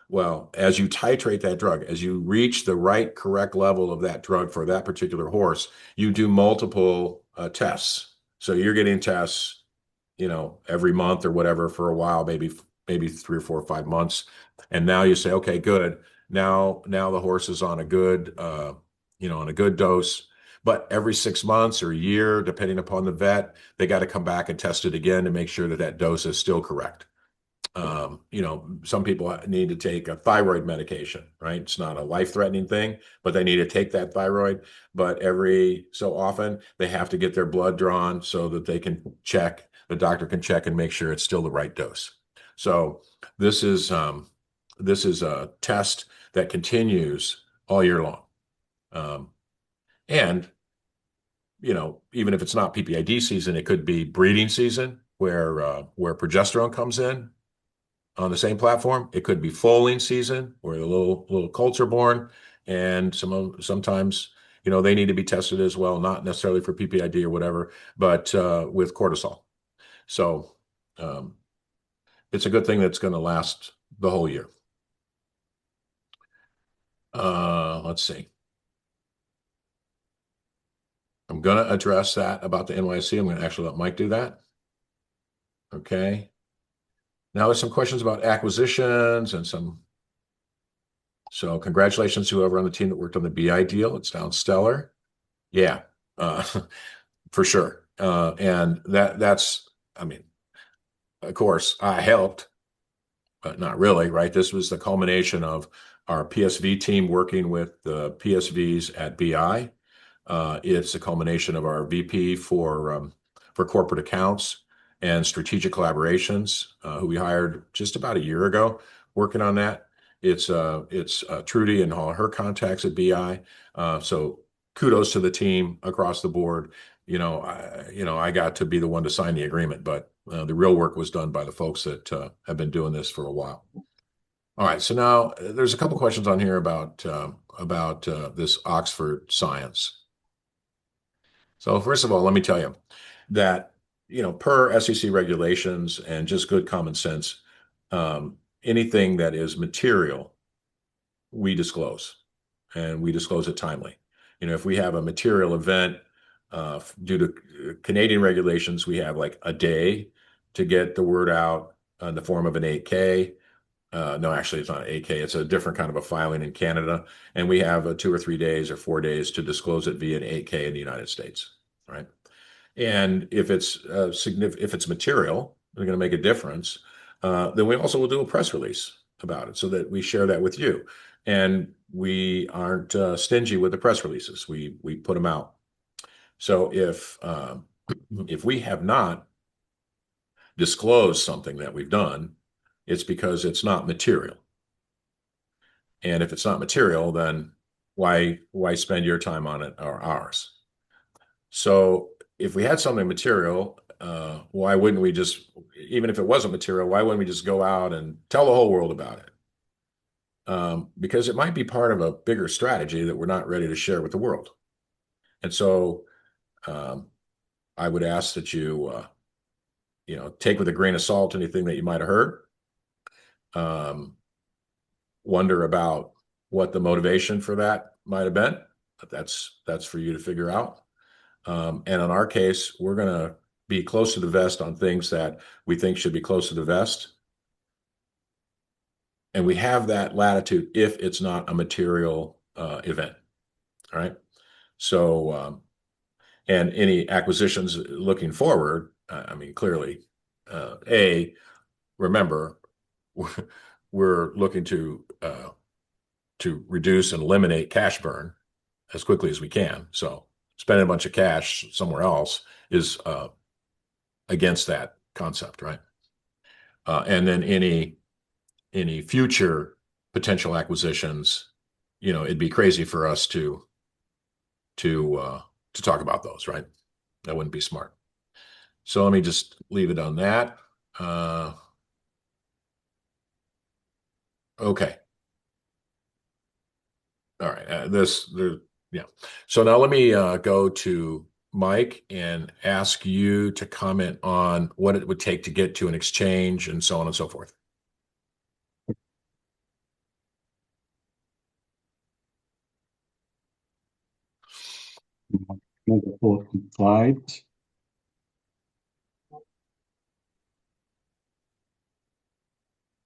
Well, as you titrate that drug, as you reach the right correct level of that drug for that particular horse, you do multiple tests. So you're getting tests every month or whatever for a while, maybe 3 or 4 or 5 months. And now you say, okay, good. Now the horse is on a good, on a good dose. But every 6 months or a year, depending upon the vet, they got to come back and test it again to make sure that dose is still correct. Some people need to take a thyroid medication, right? It's not a life-threatening thing, but they need to take that thyroid. But every so often, they have to get their blood drawn so that they can check. The doctor can check and make sure it's still the right dose. So this is a test that continues all year long. And even if it's not PPID season, it could be breeding season where progesterone comes in on the same platform. It could be foaling season where the little colts are born, and sometimes they need to be tested as well, not necessarily for PPID or whatever, but with cortisol. So it's a good thing that's going to last the whole year. Let's see. I'm going to address that about the NYSE. I'm going to actually let Mike do that. Okay. Now there's some questions about acquisitions and so congratulations to whoever on the team that worked on the BI deal. It's down stellar. Yeah, for sure. And that's, I mean, of course I helped, but not really, right? This was the culmination of our PSV team working with the PSVs at BI. It's a culmination of our VP for corporate accounts and strategic collaborations, who we hired just about a year ago, working on that. It's Trudy and all her contacts at BI. So kudos to the team across the board. I got to be the one to sign the agreement, but the real work was done by the folks that have been doing this for a while. All right, so now there's a couple questions on here about this Oxford science. So first of all, let me tell you that per SEC regulations and just good common sense, anything that is material, we disclose, and we disclose it timely. If we have a material event due to Canadian regulations, we have like a day to get the word out in the form of an 8K. No, actually, it's not an 8K. It's a different kind of a filing in Canada. And we have 2 or 3 days or 4 days to disclose it via an 8K in the United States, right? And if it's if it's material, they're going to make a difference, then we also will do a press release about it so that we share that with you. And we aren't stingy with the press releases. We put them out. So if we have not disclosed something that we've done, it's because it's not material. And if it's not material, then why spend your time on it or ours? So if we had something material, why wouldn't we just, even if it wasn't material, why wouldn't we just go out and tell the whole world about it? Because it might be part of a bigger strategy that we're not ready to share with the world. And so I would ask that you, take with a grain of salt anything that you might have heard. Wonder about what the motivation for that might have been. But that's for you to figure out. And in our case, we're going to be close to the vest on things that we think should be close to the vest. And we have that latitude if it's not a material event. All right. So, and any acquisitions looking forward, clearly, remember, we're looking to reduce and eliminate cash burn as quickly as we can. So spending a bunch of cash somewhere else is against that concept, right? And then any future potential acquisitions, it'd be crazy for us to talk about those, right? That wouldn't be smart. So let me just leave it on that. Okay. All right. Yeah. So now let me go to Mike and ask you to comment on what it would take to get to an exchange and so on and so forth. I'm going to pull up some slides.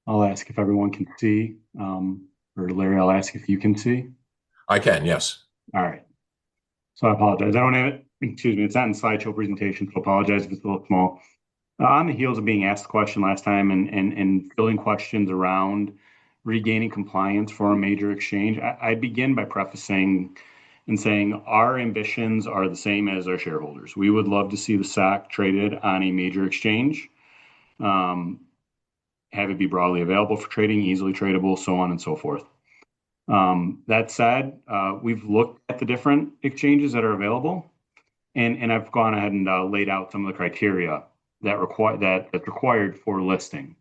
I'll ask if everyone can see, or Larry, I'll ask if you can see. I can, yes. All right. So I apologize. I don't have it. Excuse me. It's not in slideshow presentation, so I apologize if it's a little small. On the heels of being asked the question last time and filling questions around regaining compliance for a major exchange, I begin by prefacing and saying our ambitions are the same as our shareholders. We would love to see the stock traded on a major exchange, have it be broadly available for trading, easily tradable, so on and so forth. That said, we've looked at the different exchanges that are available, and I've gone ahead and laid out some of the criteria that's required for listing.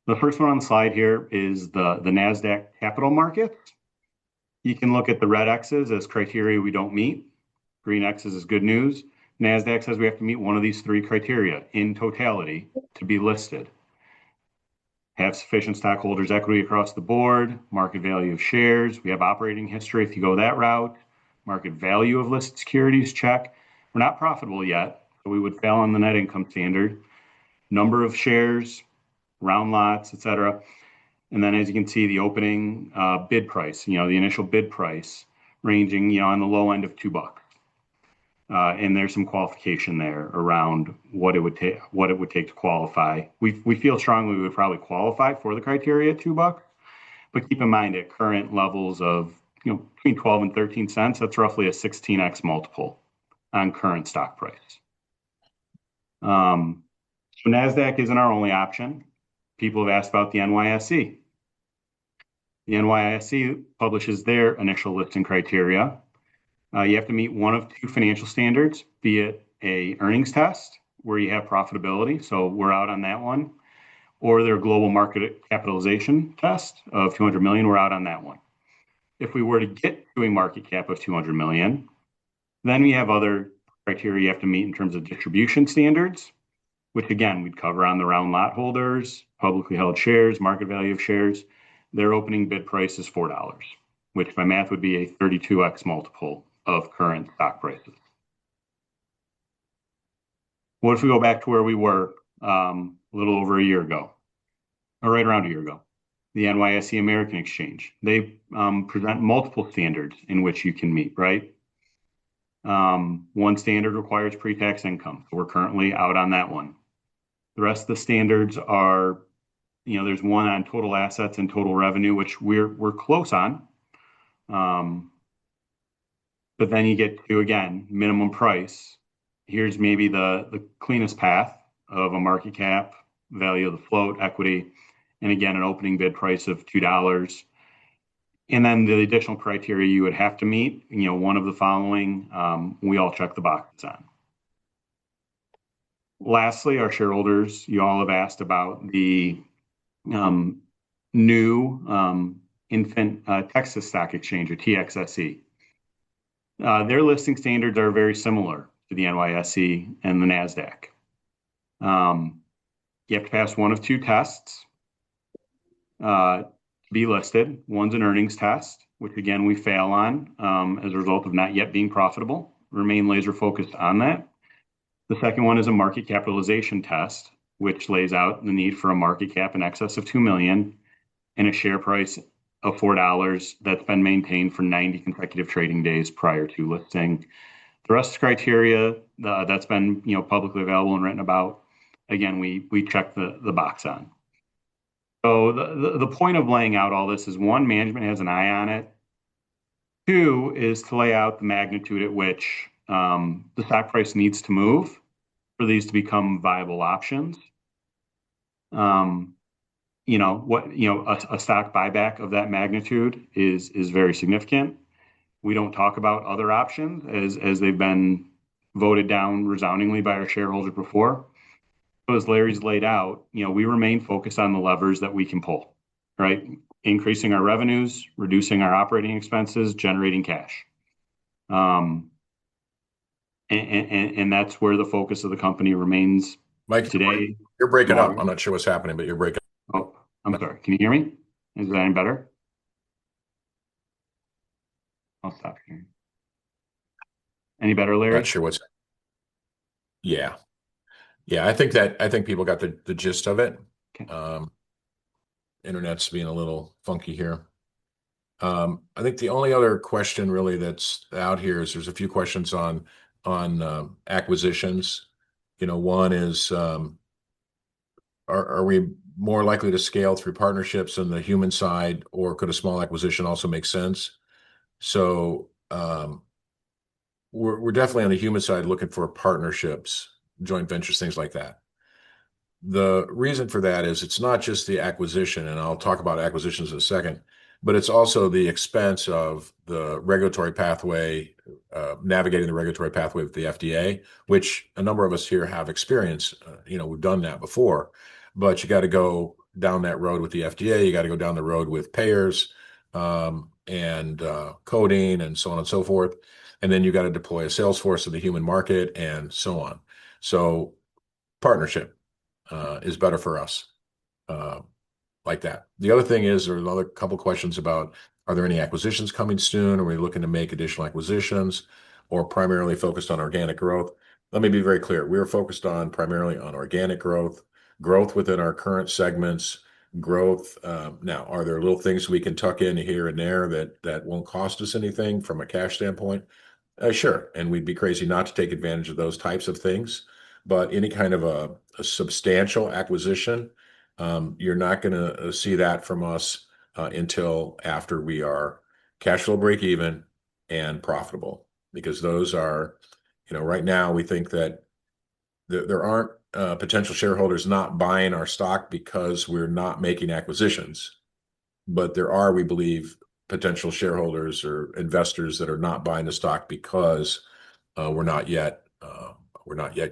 The first one on the slide here is the NASDAQ Capital Market. You can look at the red X's as criteria we don't meet. Green X's is good news. NASDAQ says we have to meet one of these 3 criteria in totality to be listed. Have sufficient stockholders' equity across the board, market value of shares. We have operating history if you go that route. Market value of listed securities, check. We're not profitable yet, so we would fail on the net income standard. Number of shares, round lots, etc. And then as you can see, the opening bid price, the initial bid price ranging, on the low end of $2. And there's some qualification there around what it would take to qualify. We feel strongly we would probably qualify for the criteria at $2, but keep in mind at current levels of between 12 and 13 cents, that's roughly a 16x multiple on current stock price. So NASDAQ isn't our only option. People have asked about the NYSE. The NYSE publishes their initial listing criteria. You have to meet one of two financial standards, be it a earnings test where you have profitability, so we're out on that one, or their global market capitalization test of 200 million, we're out on that one. If we were to get to a market cap of 200 million, then we have other criteria you have to meet in terms of distribution standards, which again, we'd cover on the round lot holders, publicly held shares, market value of shares. Their opening bid price is $4, which by math would be a 32x multiple of current stock prices. What if we go back to where we were a little over a year ago, or right around a year ago? The NYSE American Exchange. They present multiple standards in which you can meet, right? One standard requires pre-tax income. So we're currently out on that one. The rest of the standards are, there's one on total assets and total revenue, which we're close on. But then you get to, again, minimum price. Here's maybe the cleanest path of a market cap, value of the float, equity, and again, an opening bid price of $2. And then the additional criteria you would have to meet, one of the following, we all check the boxes on. Lastly, our shareholders, you all have asked about the new infant Texas Stock Exchange, or TXSE. Their listing standards are very similar to the NYSE and the NASDAQ. You have to pass one of two tests to be listed. One's an earnings test, which again, we fail on as a result of not yet being profitable. Remain laser focused on that. The second one is a market capitalization test, which lays out the need for a market cap in excess of 2 million and a share price of $4 that's been maintained for 90 consecutive trading days prior to listing. The rest of the criteria that's been publicly available and written about, again, we check the box on. So the point of laying out all this is, one, management has an eye on it. Two is to lay out the magnitude at which the stock price needs to move for these to become viable options. A stock buyback of that magnitude is very significant. We don't talk about other options as they've been voted down resoundingly by our shareholders before. So as Larry's laid out, we remain focused on the levers that we can pull, right? Increasing our revenues, reducing our operating expenses, generating cash. And that's where the focus of the company remains. Mike, today. You're breaking up. I'm not sure what's happening, but you're breaking up. Oh, I'm sorry. Can you hear me? Is that any better? I'll stop here. Any better, Larry? Not sure what's. Yeah. I think people got the gist of it. Okay. Internet's being a little funky here. I think the only other question really that's out here is there's a few questions on acquisitions. One is, are we more likely to scale through partnerships on the human side, or could a small acquisition also make sense? So we're definitely on the human side looking for partnerships, joint ventures, things like that. The reason for that is it's not just the acquisition, and I'll talk about acquisitions in a second, but it's also the expense of the regulatory pathway, navigating the regulatory pathway with the FDA, which a number of us here have experience. We've done that before, but you got to go down that road with the FDA. You got to go down the road with payers and coding and so on and so forth. And then you got to deploy a sales force in the human market and so on. So partnership is better for us like that. The other thing is, there's another couple questions about, are there any acquisitions coming soon? Are we looking to make additional acquisitions, or primarily focused on organic growth? Let me be very clear. We are focused primarily on organic growth within our current segments, growth. Now, are there little things we can tuck in here and there that won't cost us anything from a cash standpoint? Sure. And we'd be crazy not to take advantage of those types of things. But any kind of a substantial acquisition, you're not going to see that from us until after we are cash flow break even and profitable, because those are, right now we think that there aren't potential shareholders not buying our stock because we're not making acquisitions, but there are, we believe, potential shareholders or investors that are not buying the stock because we're not yet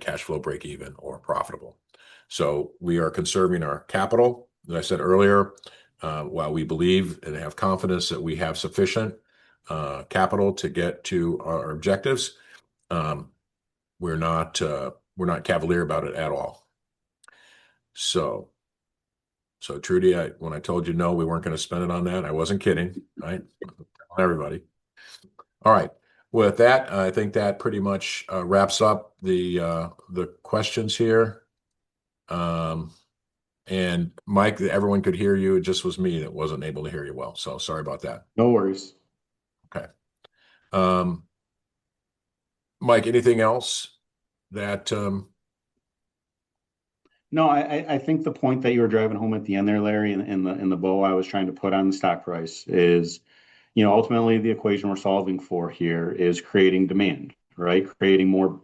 cash flow break even or profitable. So we are conserving our capital. As I said earlier, while we believe and have confidence that we have sufficient capital to get to our objectives, we're not cavalier about it at all. So Trudy, when I told you no, we weren't going to spend it on that, I wasn't kidding, right? Everybody. All right. With that, I think that pretty much wraps up the questions here. And Mike, everyone could hear you. It just was me that wasn't able to hear you well. So sorry about that. No worries. Okay. Mike, anything else that? No, I think the point that you were driving home at the end there, Larry, and the bow I was trying to put on the stock price is, ultimately the equation we're solving for here is creating demand, right? Creating more,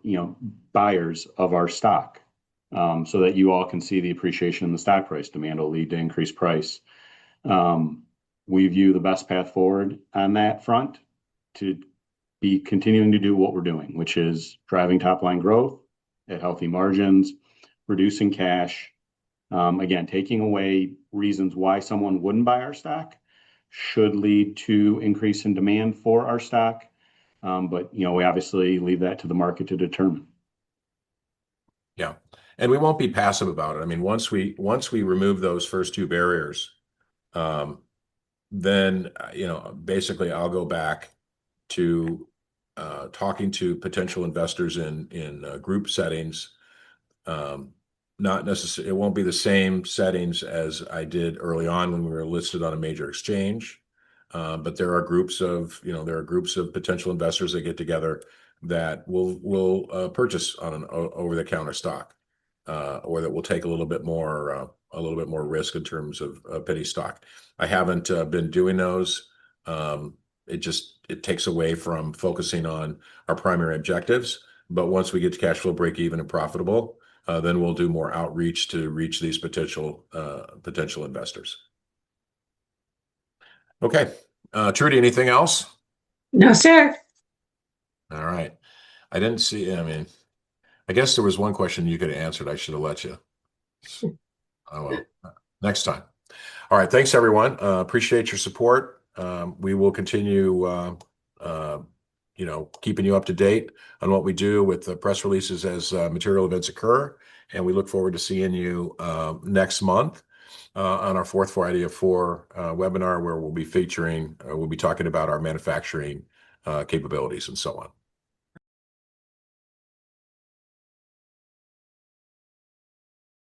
buyers of our stock, so that you all can see the appreciation in the stock price. Demand will lead to increased price. We view the best path forward on that front to be continuing to do what we're doing, which is driving top line growth at healthy margins, reducing cash, again, taking away reasons why someone wouldn't buy our stock should lead to increase in demand for our stock. But, we obviously leave that to the market to determine. Yeah. And we won't be passive about it. I mean, once we remove those first two barriers, then, basically I'll go back to talking to potential investors in group settings. Not necessarily, it won't be the same settings as I did early on when we were listed on a major exchange. But there are groups of potential investors that get together that will purchase on an over-the-counter stock, or that will take a little bit more risk in terms of penny stock. I haven't been doing those. It takes away from focusing on our primary objectives. But once we get to cash flow break even and profitable, then we'll do more outreach to reach these potential investors. Okay. Trudy, anything else? No, sir. All right. I didn't see, I guess there was one question you could have answered. I should have let you. Oh, well, next time. All right. Thanks, everyone. Appreciate your support. We will continue, keeping you up to date on what we do with the press releases as material events occur. And we look forward to seeing you next month on our fourth Friday of 4 webinar, where we'll be talking about our manufacturing capabilities and so on.